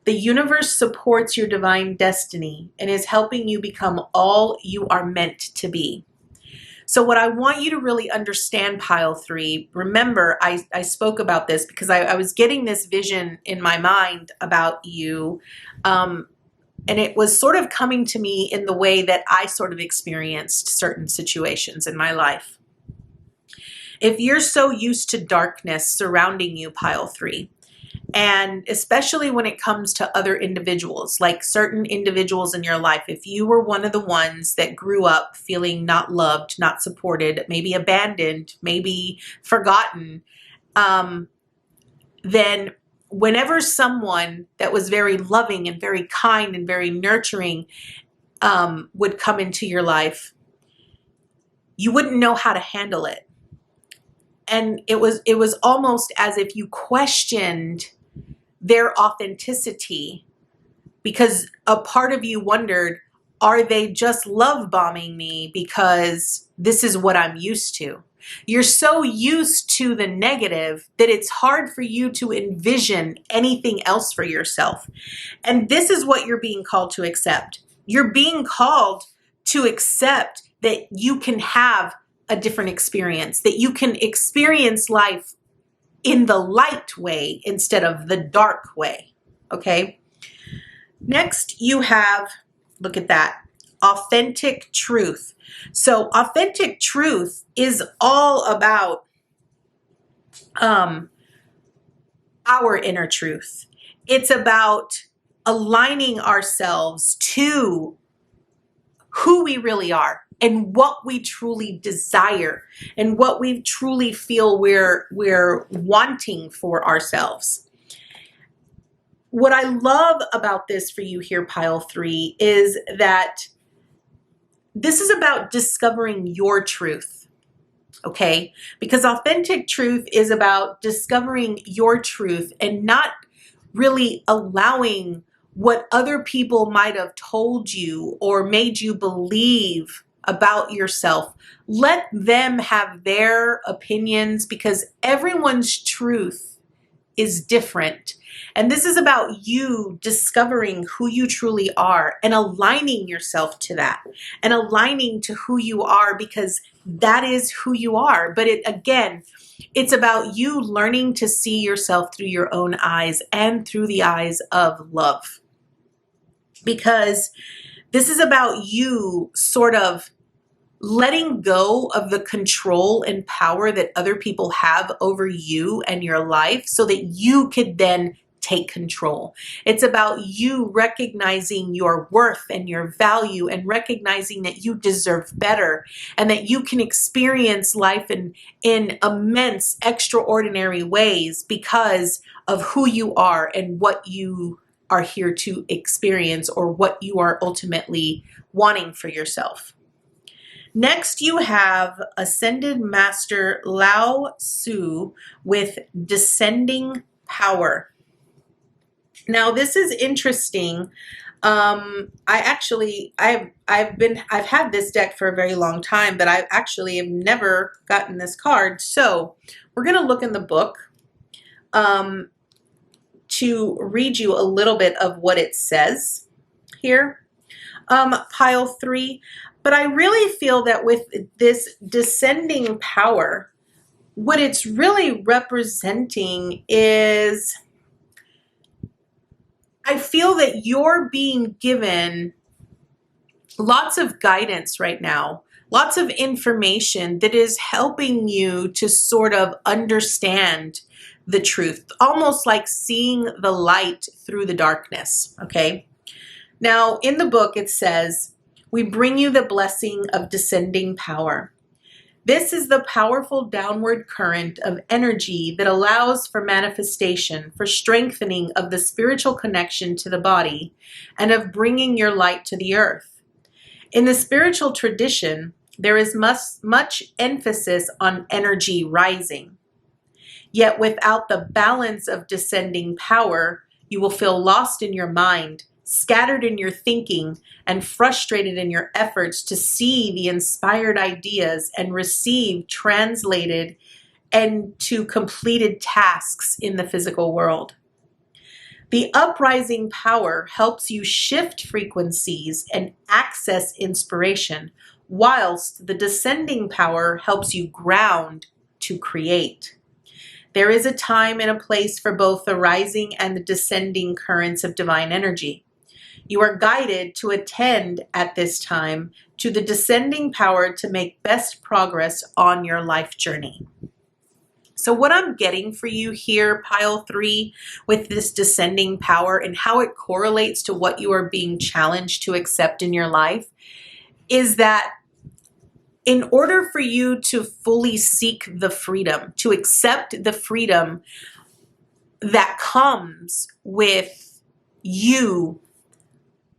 The universe supports your divine destiny and is helping you become all you are meant to be. So what I want you to really understand, Pile3, remember I spoke about this because I was getting this vision in my mind about you, and it was sort of coming to me in the way that I sort of experienced certain situations in my life. If you're so used to darkness surrounding you, Pile3, and especially when it comes to other individuals, like certain individuals in your life, if you were one of the ones that grew up feeling not loved, not supported, maybe abandoned, maybe forgotten, then whenever someone that was very loving and very kind and very nurturing would come into your life, you wouldn't know how to handle it. And it was almost as if you questioned their authenticity because a part of you wondered, are they just love bombing me because this is what I'm used to? You're so used to the negative that it's hard for you to envision anything else for yourself. And this is what you're being called to accept. You're being called to accept that you can have a different experience, that you can experience life in the light way instead of the dark way, okay? Next, you have, look at that, authentic truth. So authentic truth is all about our inner truth. It's about aligning ourselves to who we really are and what we truly desire and what we truly feel we're wanting for ourselves. What I love about this for you here, PileThree, is that this is about discovering your truth, okay? Because authentic truth is about discovering your truth and not really allowing what other people might have told you or made you believe about yourself. Let them have their opinions, because everyone's truth is different. And this is about you discovering who you truly are and aligning yourself to that and aligning to who you are, because that is who you are. But it's about you learning to see yourself through your own eyes and through the eyes of love. Because this is about you sort of letting go of the control and power that other people have over you and your life so that you could then take control. It's about you recognizing your worth and your value and recognizing that you deserve better and that you can experience life in immense, extraordinary ways because of who you are and what you are here to experience or what you are ultimately wanting for yourself. Next, you have Ascended Master Lao Tzu with Descending Power. Now, this is interesting. I've had this deck for a very long time, but I actually have never gotten this card. So we're going to look in the book to read you a little bit of what it says here, PileThree. But I really feel that with this descending power, what it's really representing is, I feel that you're being given lots of guidance right now, lots of information that is helping you to sort of understand the truth, almost like seeing the light through the darkness, okay? Now, in the book, it says, "We bring you the blessing of descending power. This is the powerful downward current of energy that allows for manifestation, for strengthening of the spiritual connection to the body, and of bringing your light to the earth. In the spiritual tradition, there is much emphasis on energy rising. Yet without the balance of descending power, you will feel lost in your mind, scattered in your thinking, and frustrated in your efforts to see the inspired ideas and receive translated and to completed tasks in the physical world. The uprising power helps you shift frequencies and access inspiration, whilst the descending power helps you ground to create. There is a time and a place for both the rising and the descending currents of divine energy. You are guided to attend at this time to the descending power to make best progress on your life journey." So what I'm getting for you here, PileThree, with this descending power and how it correlates to what you are being challenged to accept in your life, is that in order for you to fully seek the freedom, to accept the freedom that comes with you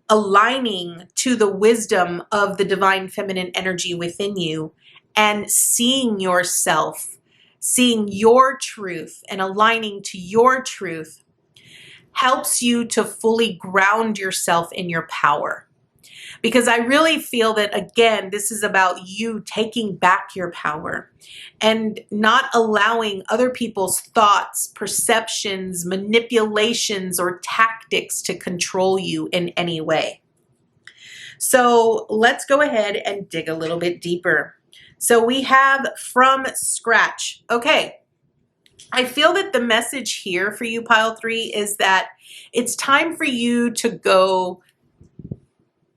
aligning to the wisdom of the divine feminine energy within you and seeing yourself, seeing your truth and aligning to your truth, helps you to fully ground yourself in your power. Because I really feel that, again, this is about you taking back your power and not allowing other people's thoughts, perceptions, manipulations, or tactics to control you in any way. So let's go ahead and dig a little bit deeper. So we have from scratch. Okay. I feel that the message here for you, PileThree, is that it's time for you to go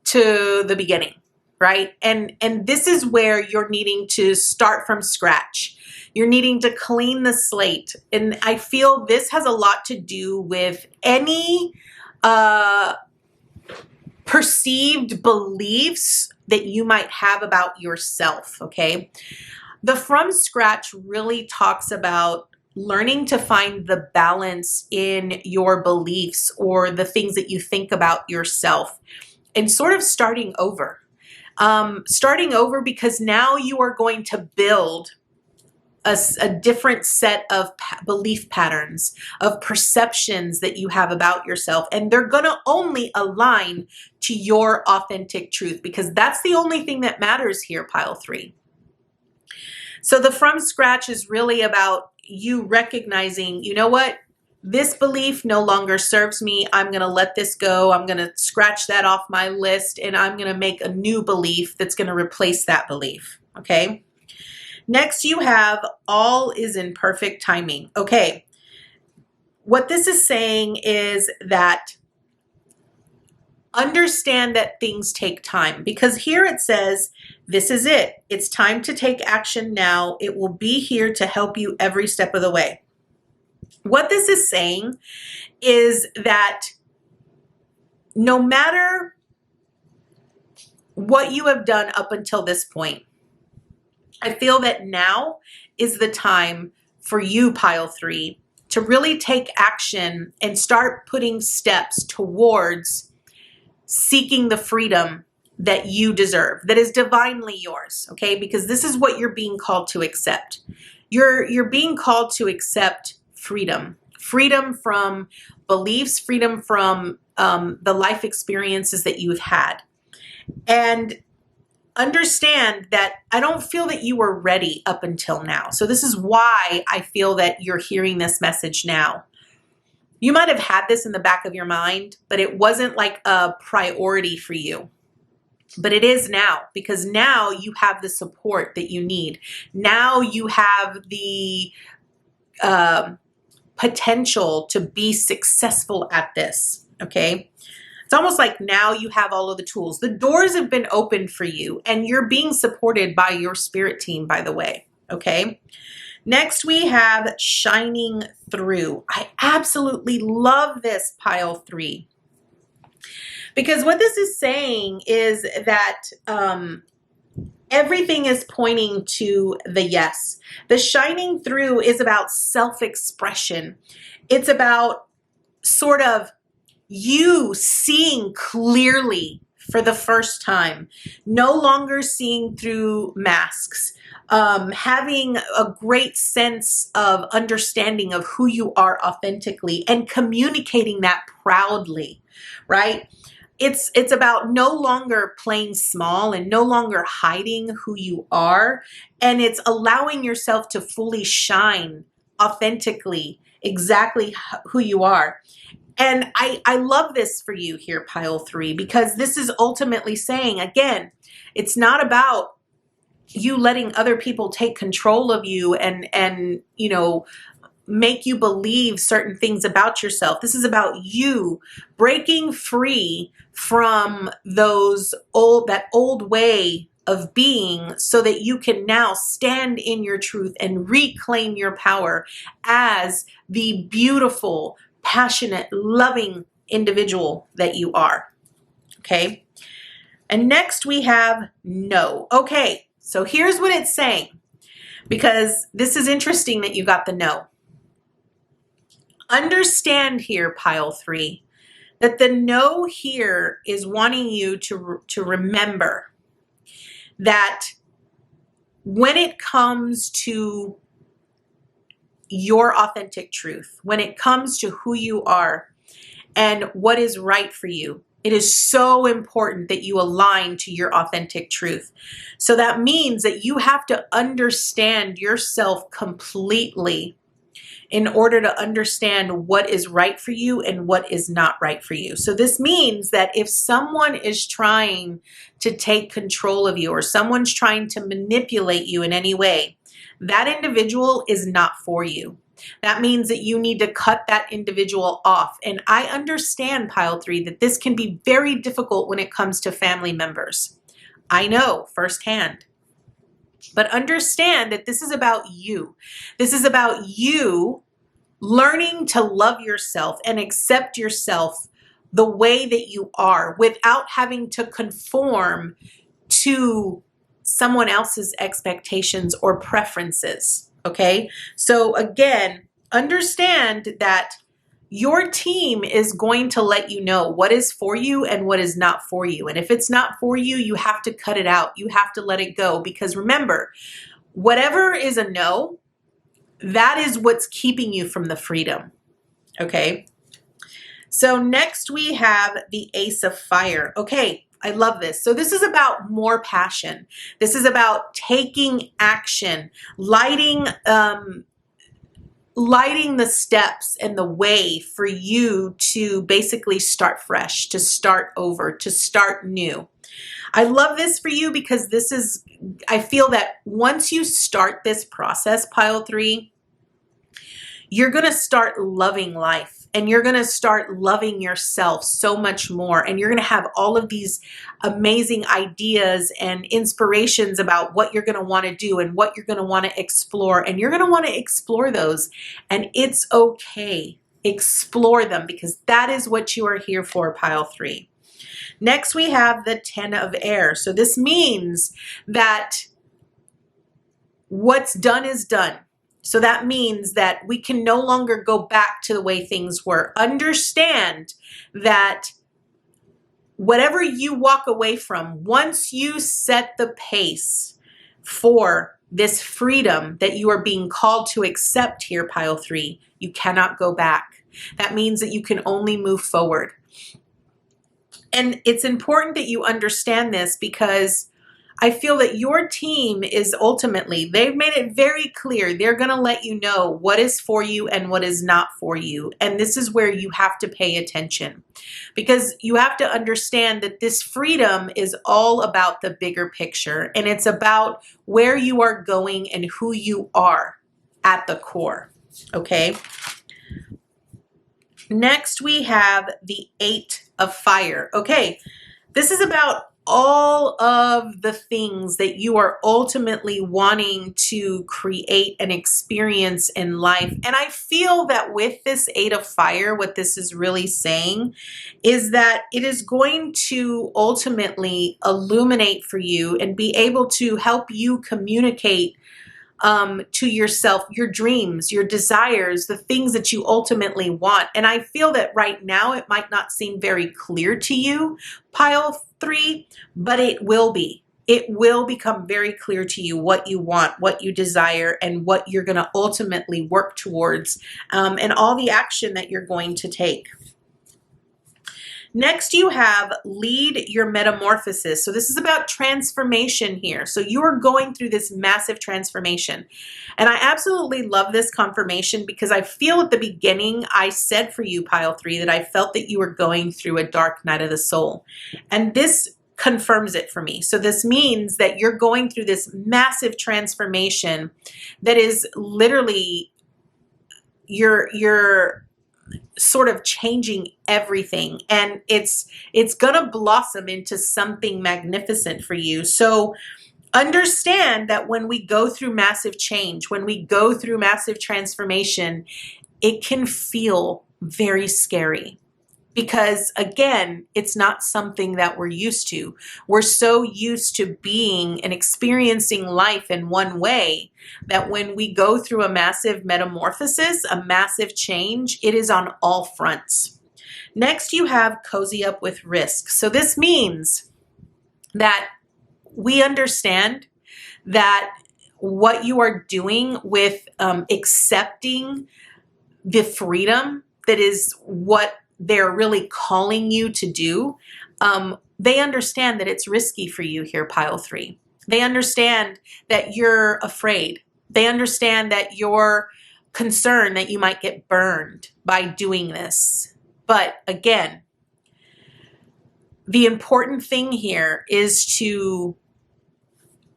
to the beginning, right? And this is where you're needing to start from scratch. You're needing to clean the slate. And I feel this has a lot to do with any perceived beliefs that you might have about yourself, okay? The from scratch really talks about learning to find the balance in your beliefs or the things that you think about yourself and sort of starting over. Starting over because now you are going to build a different set of belief patterns, of perceptions that you have about yourself. And they're going to only align to your authentic truth because that's the only thing that matters here, PileThree. So the from scratch is really about you recognizing, you know what? This belief no longer serves me. I'm going to let this go. I'm going to scratch that off my list and I'm going to make a new belief that's going to replace that belief. Okay. Next, you have all is in perfect timing. Okay. What this is saying is that understand that things take time because here it says, this is it. It's time to take action now. It will be here to help you every step of the way. What this is saying is that no matter what you have done up until this point, I feel that now is the time for you, PileThree, to really take action and start putting steps towards seeking the freedom that you deserve, that is divinely yours, okay? Because this is what you're being called to accept. You're being called to accept freedom. Freedom from beliefs, freedom from the life experiences that you've had. And understand that I don't feel that you were ready up until now. So this is why I feel that you're hearing this message now. You might have had this in the back of your mind, but it wasn't like a priority for you. But it is now because now you have the support that you need. Now you have the potential to be successful at this, okay? It's almost like now you have all of the tools. The doors have been opened for you and you're being supported by your spirit team, by the way, okay? Next, we have shining through. I absolutely love this, PileThree. Because what this is saying is that everything is pointing to the yes. The shining through is about self-expression. It's about sort of you seeing clearly for the first time, no longer seeing through masks, having a great sense of understanding of who you are authentically and communicating that proudly, right? It's about no longer playing small and no longer hiding who you are. And it's allowing yourself to fully shine authentically, exactly who you are. And I love this for you here, PileThree, because this is ultimately saying, again, it's not about you letting other people take control of you and you know, make you believe certain things about yourself. This is about you breaking free from that old way of being so that you can now stand in your truth and reclaim your power as the beautiful, passionate, loving individual that you are. Okay. And next we have no. Okay. So here's what it's saying, because this is interesting that you got the no. Understand here, PileThree, that the no here is wanting you to remember that when it comes to your authentic truth, when it comes to who you are and what is right for you, it is so important that you align to your authentic truth. So that means that you have to understand yourself completely in order to understand what is right for you and what is not right for you. So this means that if someone is trying to take control of you or someone's trying to manipulate you in any way, that individual is not for you. That means that you need to cut that individual off. And I understand, PileThree, that this can be very difficult when it comes to family members. I know firsthand. But understand that this is about you. This is about you learning to love yourself and accept yourself the way that you are without having to conform to someone else's expectations or preferences. Okay? So again, understand that your team is going to let you know what is for you and what is not for you. And if it's not for you, you have to cut it out. You have to let it go, because remember, whatever is a no, that is what's keeping you from the freedom. Okay? So next we have the Ace of Fire. Okay, I love this. So this is about more passion. This is about taking action, lighting the steps and the way for you to basically start fresh, to start over, to start new. I love this for you because I feel that once you start this process, PileThree, you're going to start loving life and you're going to start loving yourself so much more. And you're going to have all of these amazing ideas and inspirations about what you're going to want to do and what you're going to want to explore. And you're going to want to explore those. And it's okay. Explore them, because that is what you are here for, PileThree. Next, we have the 10 of Air. So this means that what's done is done. So that means that we can no longer go back to the way things were. Understand that whatever you walk away from, once you set the pace for this freedom that you are being called to accept here, PileThree, you cannot go back. That means that you can only move forward. And it's important that you understand this, because I feel that your team is ultimately, they've made it very clear. They're going to let you know what is for you and what is not for you. And this is where you have to pay attention, because you have to understand that this freedom is all about the bigger picture. And it's about where you are going and who you are at the core. Okay. Next, we have the 8 of Fire. Okay. This is about all of the things that you are ultimately wanting to create and experience in life. And I feel that with this 8 of Fire, what this is really saying is that it is going to ultimately illuminate for you and be able to help you communicate to yourself, your dreams, your desires, the things that you ultimately want. And I feel that right now it might not seem very clear to you, PileThree, but it will be. It will become very clear to you what you want, what you desire, and what you're going to ultimately work towards, and all the action that you're going to take. Next, you have Lead Your Metamorphosis. So this is about transformation here. So you are going through this massive transformation. And I absolutely love this confirmation, because I feel at the beginning I said for you, PileThree, that I felt that you were going through a dark night of the soul. And this confirms it for me. So this means that you're going through this massive transformation that is literally you're sort of changing everything, and it's gonna blossom into something magnificent for you. So understand that when we go through massive change, when we go through massive transformation, it can feel very scary, because again, it's not something that we're used to. We're so used to being and experiencing life in one way that when we go through a massive metamorphosis, a massive change, it is on all fronts. Next, you have Cozy Up with Risk. So this means that we understand that what you are doing with accepting the freedom that is what they're really calling you to do, they understand that it's risky for you here, PileThree. They understand that you're afraid. They understand that you're concern that you might get burned by doing this. But again, the important thing here is to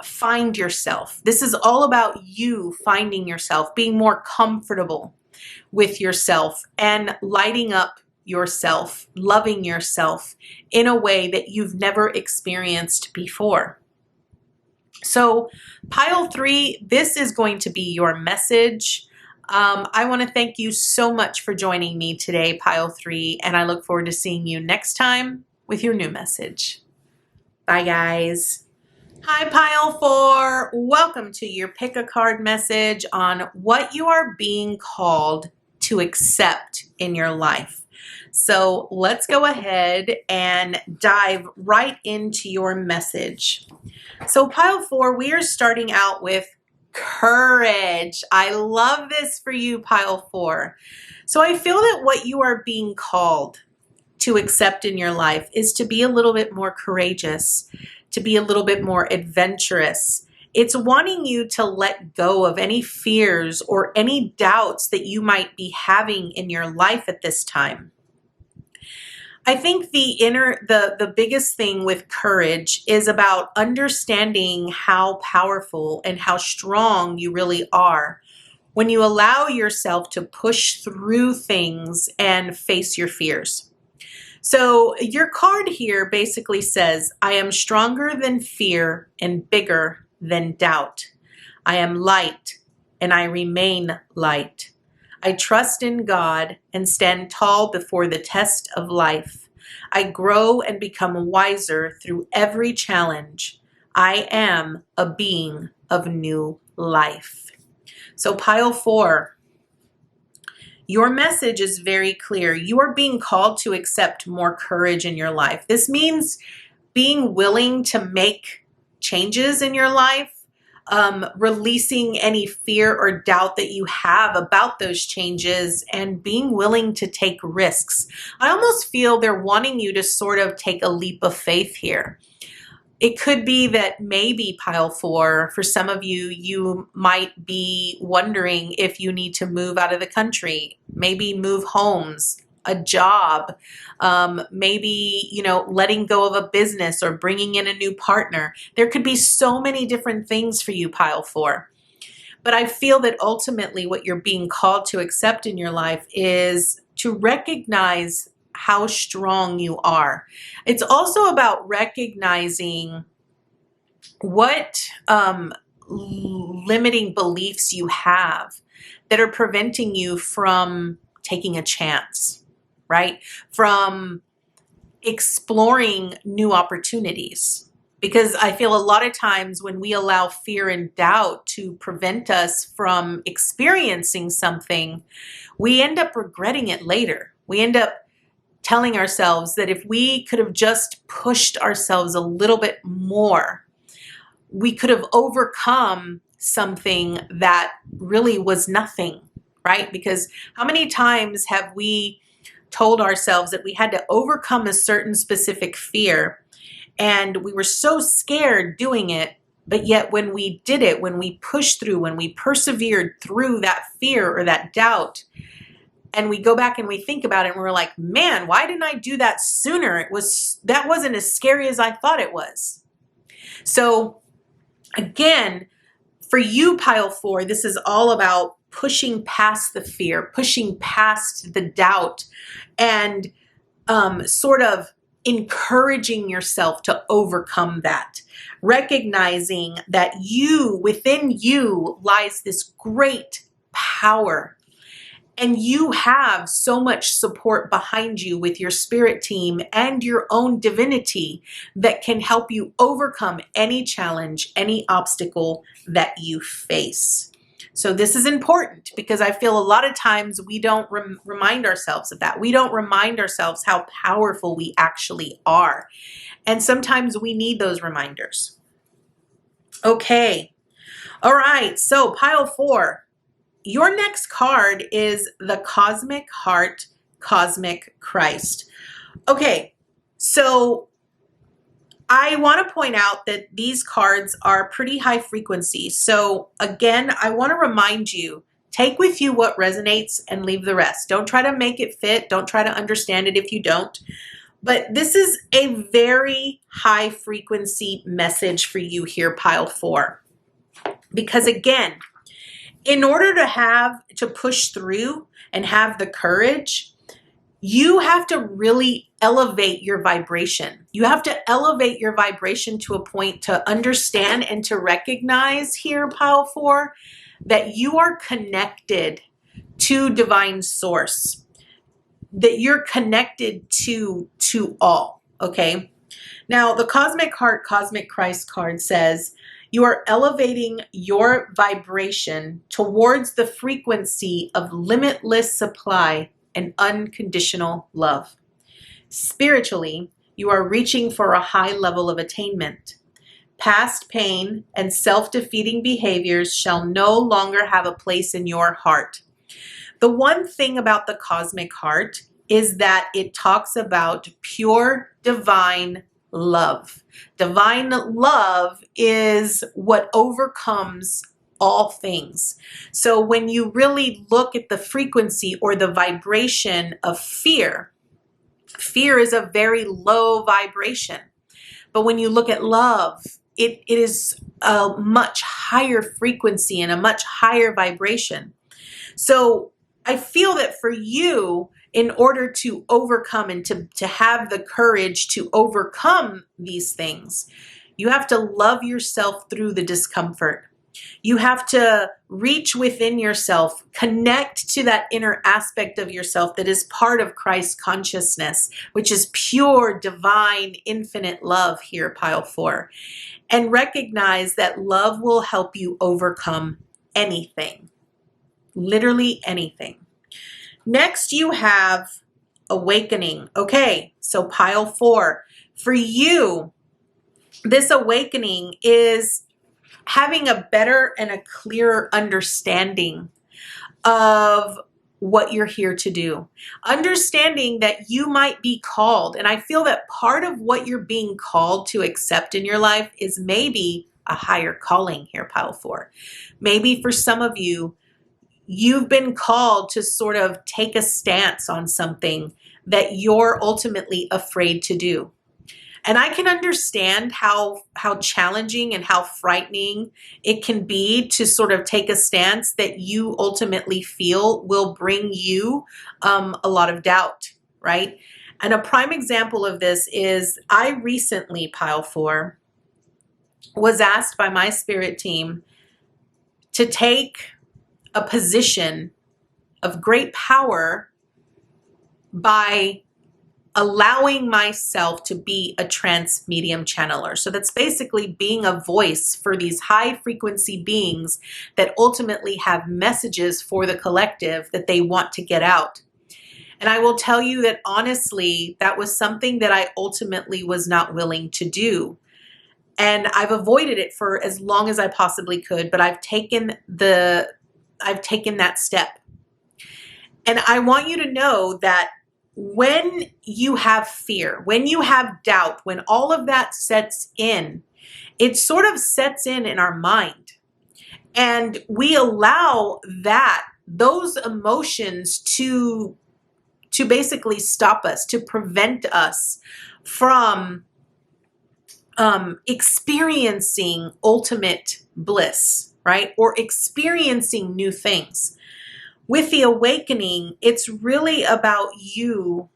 find yourself. This is all about you finding yourself, being more comfortable with yourself and lighting up yourself, loving yourself in a way that you've never experienced before. So PileThree, this is going to be your message. I want to thank you so much for joining me today, PileThree, and I look forward to seeing you next time with your new message. Bye, guys. Hi, Pile4. Welcome to your pick a card message on what you are being called to accept in your life. So let's go ahead and dive right into your message. So Pile4, we are starting out with courage. I love this for you, Pile4. So I feel that what you are being called to accept in your life is to be a little bit more courageous, to be a little bit more adventurous. It's wanting you to let go of any fears or any doubts that you might be having in your life at this time. I think the biggest thing with courage is about understanding how powerful and how strong you really are when you allow yourself to push through things and face your fears. So your card here basically says, I am stronger than fear and bigger than doubt. I am light and I remain light. I trust in God and stand tall before the test of life. I grow and become wiser through every challenge. I am a being of new life. So Pile4, your message is very clear. You are being called to accept more courage in your life. This means being willing to make changes in your life, releasing any fear or doubt that you have about those changes, and being willing to take risks. I almost feel they're wanting you to sort of take a leap of faith here. It could be that maybe Pile4, for some of you, you might be wondering if you need to move out of the country, maybe move homes, a job, maybe, letting go of a business or bringing in a new partner. There could be so many different things for you, Pile4. But I feel that ultimately what you're being called to accept in your life is to recognize how strong you are. It's also about recognizing what limiting beliefs you have that are preventing you from taking a chance, right? From exploring new opportunities. Because I feel a lot of times when we allow fear and doubt to prevent us from experiencing something, we end up regretting it later. We end up telling ourselves that if we could have just pushed ourselves a little bit more, we could have overcome something that really was nothing, right? Because how many times have we told ourselves that we had to overcome a certain specific fear and we were so scared doing it, but yet when we did it, when we pushed through, when we persevered through that fear or that doubt, and we go back and we think about it and we're like, man, why didn't I do that sooner? That wasn't as scary as I thought it was. So again, for you, Pile4, this is all about pushing past the fear, pushing past the doubt, and sort of encouraging yourself to overcome that. Recognizing that within you lies this great power. And you have so much support behind you with your spirit team and your own divinity that can help you overcome any challenge, any obstacle that you face. So this is important because I feel a lot of times we don't remind ourselves of that. We don't remind ourselves how powerful we actually are. And sometimes we need those reminders. Okay. All right. So Pile4. Your next card is the Cosmic Heart, Cosmic Christ. Okay, so I want to point out that these cards are pretty high frequency. So again, I want to remind you Take with you what resonates and leave the rest. Don't try to make it fit. Don't try to understand it if you don't. But this is a very high frequency message for you here, pile 4. Because again, in order to push through and have the courage, you have to really elevate your vibration. You have to elevate your vibration to a point to understand and to recognize here, pile 4, that you are connected to divine source, that you're connected to all, okay? Now, the Cosmic Heart, Cosmic Christ card says, you are elevating your vibration towards the frequency of limitless supply and unconditional love. Spiritually, you are reaching for a high level of attainment. Past pain and self-defeating behaviors shall no longer have a place in your heart. The one thing about the Cosmic Heart is that it talks about pure divine love. Divine love is what overcomes all things. So when you really look at the frequency or the vibration of fear, fear is a very low vibration. But when you look at love, it is a much higher frequency and a much higher vibration. So I feel that for you, in order to overcome and to have the courage to overcome these things, you have to love yourself through the discomfort. You have to reach within yourself, connect to that inner aspect of yourself that is part of Christ's consciousness, which is pure, divine, infinite love here, pile 4. And recognize that love will help you overcome anything, literally anything. Next, you have awakening. Okay, so pile 4. For you, this awakening is having a better and a clearer understanding of what you're here to do. Understanding that you might be called. And I feel that part of what you're being called to accept in your life is maybe a higher calling here, pile 4. Maybe for some of you, you've been called to sort of take a stance on something that you're ultimately afraid to do. And I can understand how challenging and how frightening it can be to sort of take a stance that you ultimately feel will bring you a lot of doubt, right? And a prime example of this is I recently, pile 4, was asked by my spirit team to take a position of great power by allowing myself to be a trance medium channeler. So that's basically being a voice for these high frequency beings that ultimately have messages for the collective that they want to get out. And I will tell you that honestly, that was something that I ultimately was not willing to do. And I've avoided it for as long as I possibly could, but I've taken that step. And I want you to know that when you have fear, when you have doubt, when all of that sets in, it sort of sets in our mind. And we allow those emotions to basically stop us, to prevent us from experiencing ultimate bliss, right? Or experiencing new things. With the awakening, it's really about you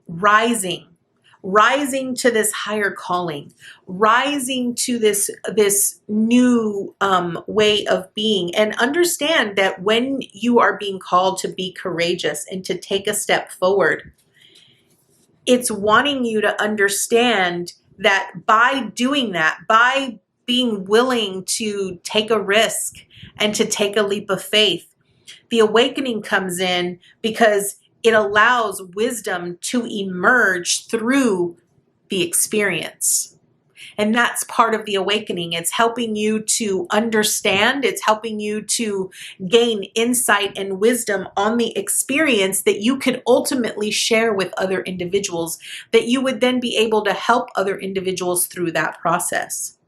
rising to this higher calling, rising to this new way of being. And understand that when you are being called to be courageous and to take a step forward, it's wanting you to understand that by doing that, by being willing to take a risk and to take a leap of faith, the awakening comes in because it allows wisdom to emerge through the experience. And that's part of the awakening. It's helping you to understand. It's helping you to gain insight and wisdom on the experience that you could ultimately share with other individuals, that you would then be able to help other individuals through that process.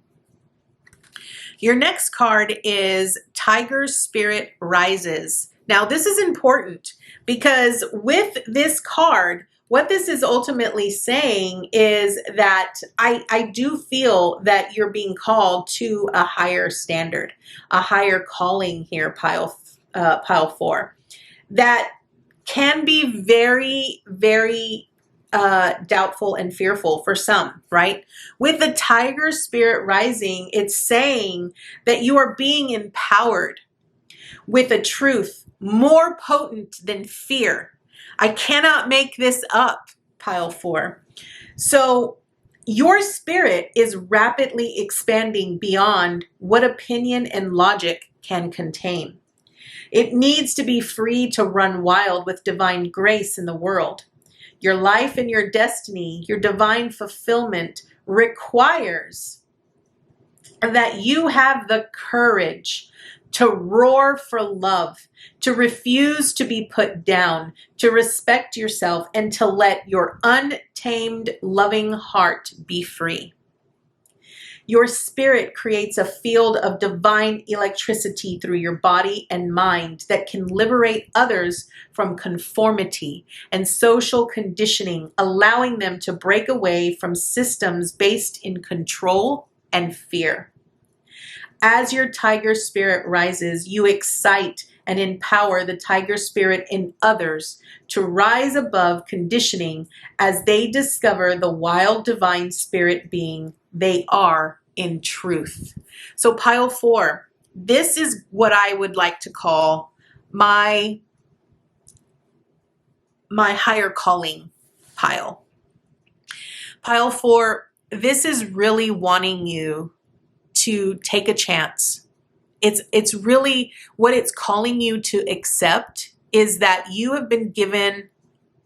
Your next card is Tiger's Spirit Rises. Now, this is important because with this card, what this is ultimately saying is that I do feel that you're being called to a higher standard, a higher calling here, pile 4, that can be very, very doubtful and fearful for some, right? With the Tiger Spirit Rising, it's saying that you are being empowered with a truth more potent than fear. I cannot make this up, pile 4. So your spirit is rapidly expanding beyond what opinion and logic can contain. It needs to be free to run wild with divine grace in the world. Your life and your destiny, your divine fulfillment requires that you have the courage to roar for love, to refuse to be put down, to respect yourself, and to let your untamed, loving heart be free. Your spirit creates a field of divine electricity through your body and mind that can liberate others from conformity and social conditioning, allowing them to break away from systems based in control and fear. As your tiger spirit rises, you excite and empower the tiger spirit in others to rise above conditioning as they discover the wild divine spirit being they are in truth. So pile 4, this is what I would like to call my higher calling pile. Pile 4, this is really wanting you to take a chance. It's really what it's calling you to accept is that you have been given,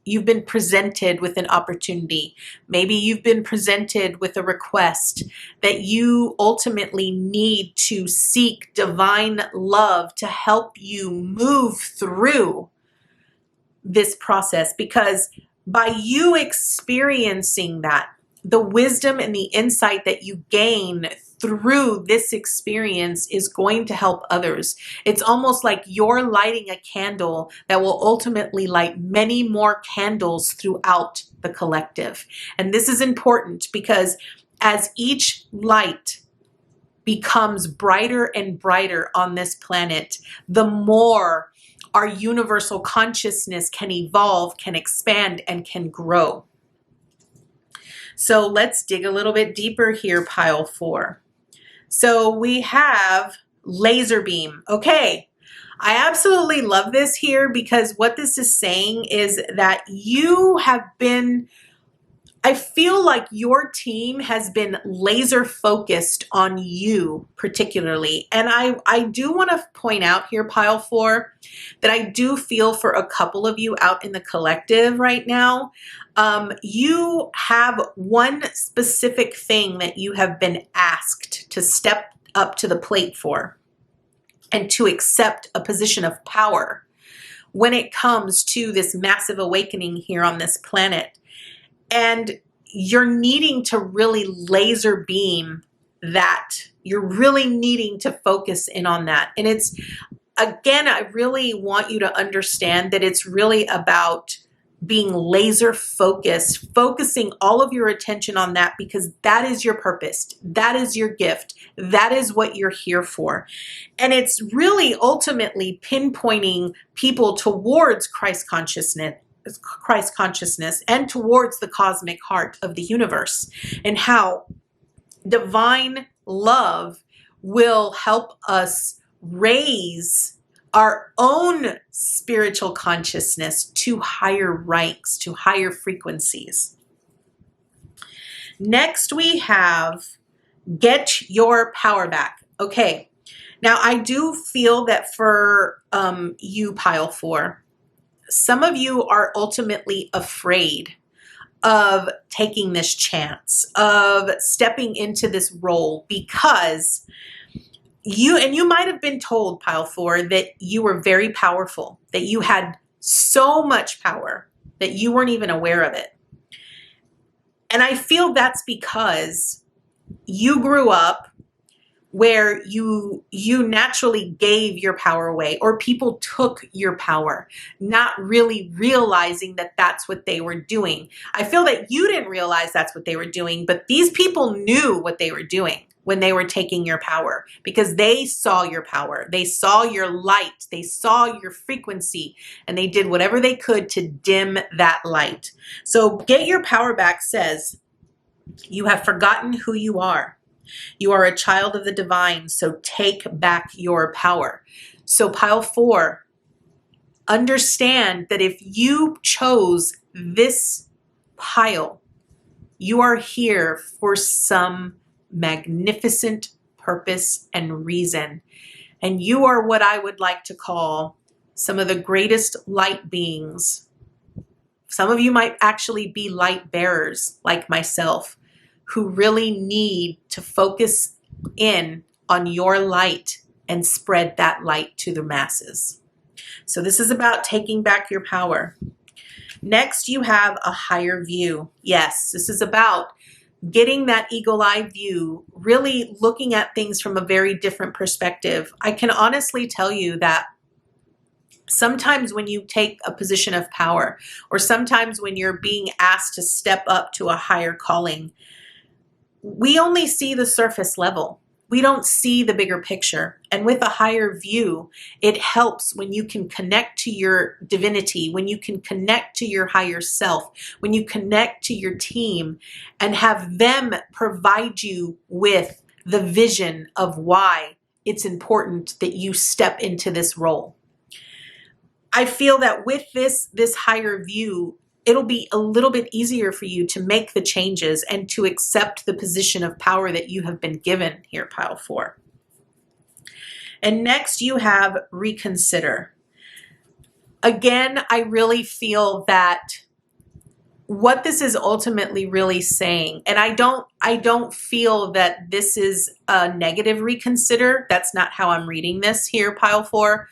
you've been presented with an opportunity. Maybe you've been presented with a request that you ultimately need to seek divine love to help you move through this process, because by you experiencing that, the wisdom and the insight that you gain through this experience is going to help others. It's almost like you're lighting a candle that will ultimately light many more candles throughout the collective. And this is important because as each light becomes brighter and brighter on this planet, the more our universal consciousness can evolve, can expand, and can grow. So let's dig a little bit deeper here, pile 4. So we have laser beam. Okay, I absolutely love this here because what this is saying is that you have been, I feel like your team has been laser focused on you particularly. And I do want to point out here, pile 4, that I do feel for a couple of you out in the collective right now. You have one specific thing that you have been asked to step up to the plate for and to accept a position of power when it comes to this massive awakening here on this planet. And you're needing to really laser beam that. You're really needing to focus in on that. And it's, again, I really want you to understand that it's really about being laser focused, focusing all of your attention on that, because that is your purpose. That is your gift. That is what you're here for. And it's really ultimately pinpointing people towards Christ consciousness and towards the cosmic heart of the universe, and how divine love will help us raise our own spiritual consciousness to higher ranks, to higher frequencies. Next, we have get your power back. Okay, now I do feel that for you, pile 4, some of you are ultimately afraid of taking this chance, of stepping into this role, because you might have been told, pile 4, that you were very powerful, that you had so much power that you weren't even aware of it. And I feel that's because you grew up where you naturally gave your power away, or people took your power, not really realizing that that's what they were doing. I feel that you didn't realize that's what they were doing, but these people knew what they were doing when they were taking your power, because they saw your power, they saw your light, they saw your frequency, and they did whatever they could to dim that light. So Get Your Power Back says, you have forgotten who you are. You are a child of the divine, so take back your power. So Pile 4, understand that if you chose this pile, you are here for some magnificent purpose and reason. And you are what I would like to call some of the greatest light beings. Some of you might actually be light bearers like myself, who really need to focus in on your light and spread that light to the masses. So this is about taking back your power. Next, you have a higher view. Yes, this is about getting that eagle-eye view, really looking at things from a very different perspective. I can honestly tell you that sometimes when you take a position of power, or sometimes when you're being asked to step up to a higher calling, we only see the surface level. We don't see the bigger picture. And with a higher view, it helps when you can connect to your divinity, when you can connect to your higher self, when you connect to your team and have them provide you with the vision of why it's important that you step into this role. I feel that with this higher view, it'll be a little bit easier for you to make the changes and to accept the position of power that you have been given here, Pile 4. And next you have reconsider. Again, I really feel that what this is ultimately really saying, and I don't feel that this is a negative reconsider. That's not how I'm reading this here, Pile 4,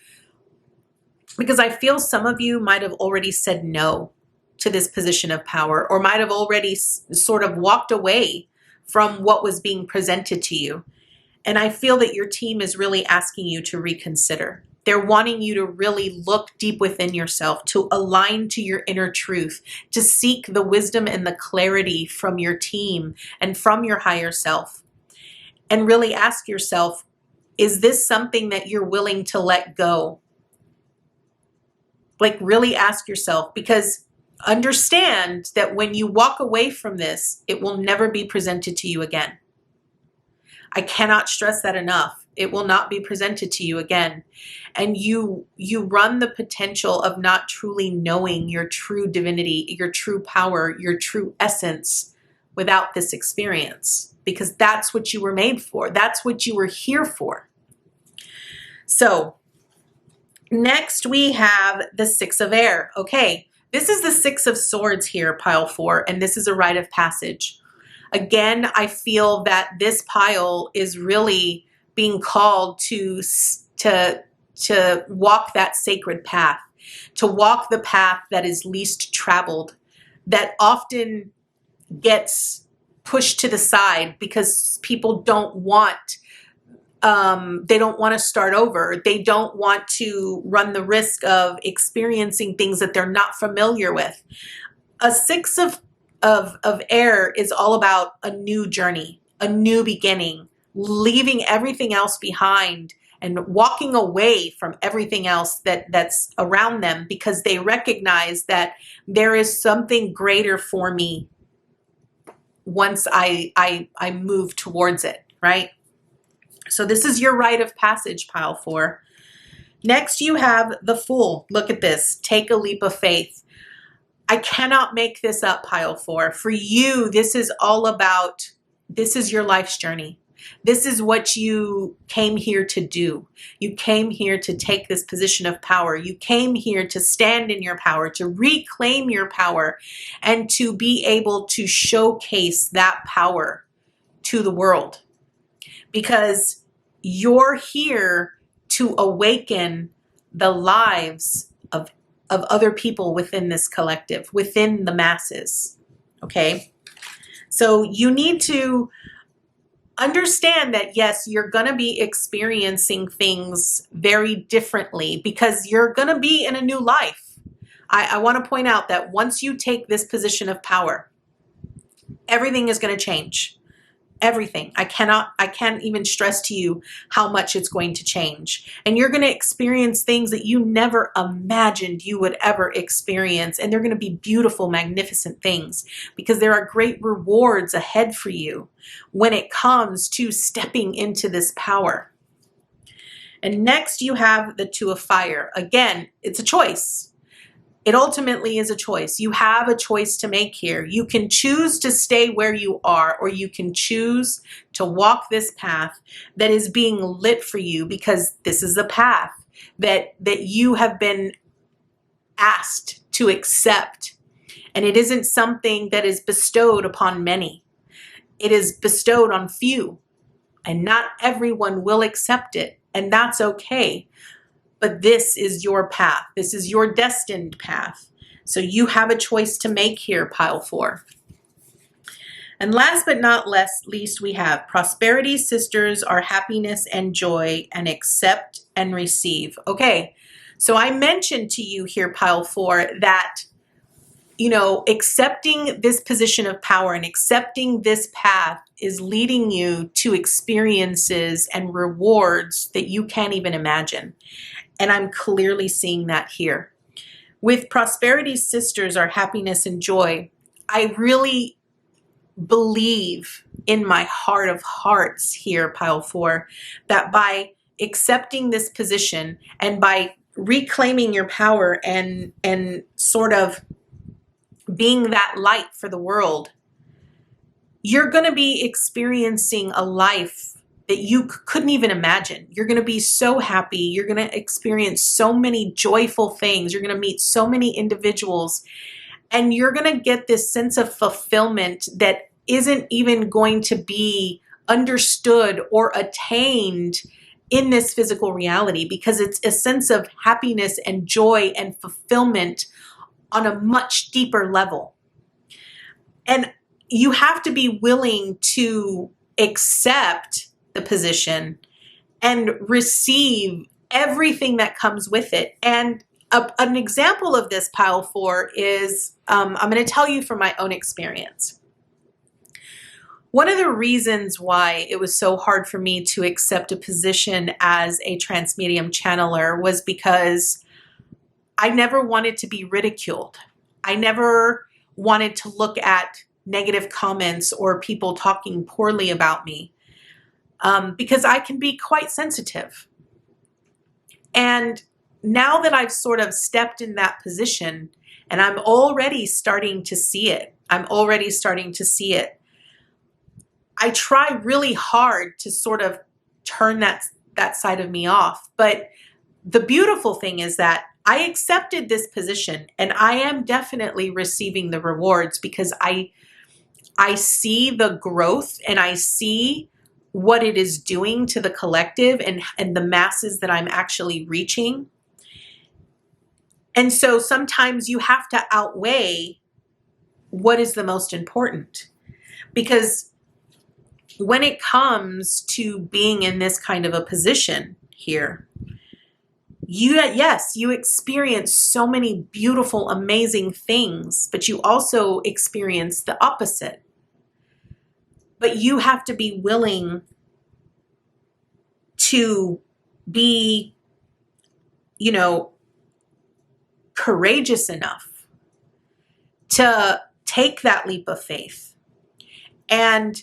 because I feel some of you might have already said no to this position of power, or might have already sort of walked away from what was being presented to you. And I feel that your team is really asking you to reconsider. They're wanting you to really look deep within yourself, to align to your inner truth, to seek the wisdom and the clarity from your team and from your higher self. And really ask yourself, is this something that you're willing to let go? Like, really ask yourself, because understand that when you walk away from this, it will never be presented to you again. I cannot stress that enough. It will not be presented to you again. And you run the potential of not truly knowing your true divinity, your true power, your true essence without this experience, because that's what you were made for. That's what you were here for. So next we have the 6 of air. Okay. This is the 6 of swords here, Pile 4, and this is a rite of passage. Again, I feel that this pile is really being called to walk that sacred path, to walk the path that is least traveled, that often gets pushed to the side because people don't want they don't want to start over. They don't want to run the risk of experiencing things that they're not familiar with. A 6 of air is all about a new journey, a new beginning, leaving everything else behind and walking away from everything else that's around them, because they recognize that there is something greater for me once I move towards it, right? So this is your rite of passage, Pile 4. Next, you have the Fool. Look at this. Take a leap of faith. I cannot make this up, Pile 4. For you, this is all about, this is your life's journey. This is what you came here to do. You came here to take this position of power. You came here to stand in your power, to reclaim your power, and to be able to showcase that power to the world. Because you're here to awaken the lives of other people within this collective, within the masses, okay? So you need to understand that yes, you're going to be experiencing things very differently because you're going to be in a new life. I want to point out that once you take this position of power, everything is going to change. Everything. I can't even stress to you how much it's going to change. And you're going to experience things that you never imagined you would ever experience. And they're going to be beautiful, magnificent things because there are great rewards ahead for you when it comes to stepping into this power. And next you have the Two of Fire. Again, it's a choice. It ultimately is a choice. You have a choice to make here. You can choose to stay where you are, or you can choose to walk this path that is being lit for you because this is a path that you have been asked to accept. And it isn't something that is bestowed upon many. It is bestowed on few. And not everyone will accept it. And that's okay. But this is your path. This is your destined path. So you have a choice to make here, pile 4. And last but not least, we have prosperity sisters are happiness and joy and accept and receive. Okay, so I mentioned to you here, pile 4, that, you know, accepting this position of power and accepting this path is leading you to experiences and rewards that you can't even imagine. And I'm clearly seeing that here. With prosperity sisters are happiness and joy, I really believe in my heart of hearts here, pile 4, that by accepting this position and by reclaiming your power and sort of being that light for the world, you're going to be experiencing a life that you couldn't even imagine. You're going to be so happy. You're going to experience so many joyful things. You're going to meet so many individuals. And you're going to get this sense of fulfillment that isn't even going to be understood or attained in this physical reality because it's a sense of happiness and joy and fulfillment on a much deeper level. And you have to be willing to accept the position and receive everything that comes with it. And an example of this, pile 4, is I'm going to tell you from my own experience. One of the reasons why it was so hard for me to accept a position as a transmedium channeler was because I never wanted to be ridiculed. I never wanted to look at negative comments or people talking poorly about me. Because I can be quite sensitive. And now that I've sort of stepped in that position and I'm already starting to see it, I try really hard to sort of turn that side of me off. But the beautiful thing is that I accepted this position and I am definitely receiving the rewards because I see the growth and I see what it is doing to the collective and the masses that I'm actually reaching. And so sometimes you have to outweigh what is the most important. Because when it comes to being in this kind of a position here, you experience so many beautiful, amazing things, but you also experience the opposite. But you have to be willing to be, you know, courageous enough to take that leap of faith and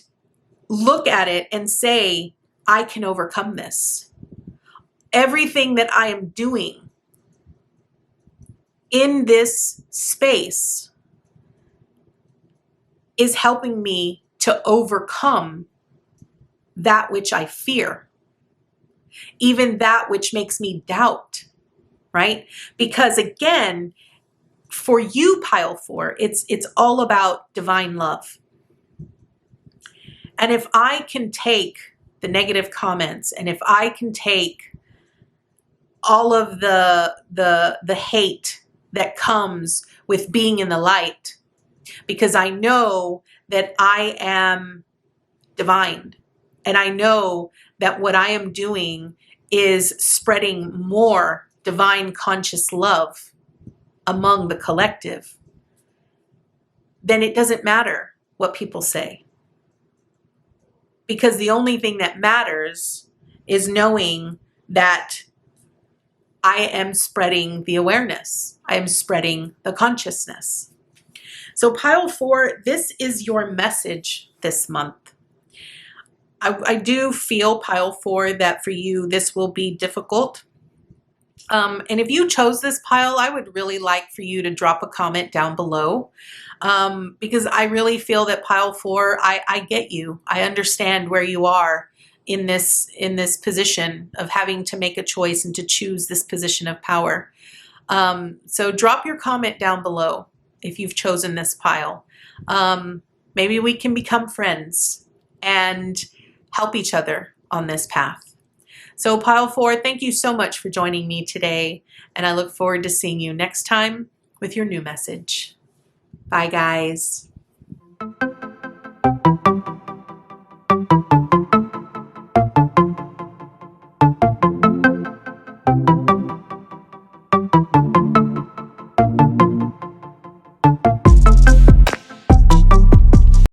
look at it and say, I can overcome this. Everything that I am doing in this space is helping me to overcome that which I fear, even that which makes me doubt, right? Because again, for you, pile 4, it's all about divine love. And if I can take the negative comments and if I can take all of the hate that comes with being in the light, because I know that I am divine And I know that what I am doing is spreading more divine conscious love among the collective, then it doesn't matter what people say. Because the only thing that matters is knowing that I am spreading the awareness. I am spreading the consciousness. So Pile 4, this is your message this month. I do feel, Pile 4, that for you this will be difficult. And if you chose this pile, I would really like for you to drop a comment down below, because I really feel that Pile 4, I get you. I understand where you are in this position of having to make a choice and to choose this position of power. So drop your comment down below if you've chosen this pile. Maybe we can become friends and help each other on this path. So Pile 4, thank you so much for joining me today, and I look forward to seeing you next time with your new message. Bye, guys.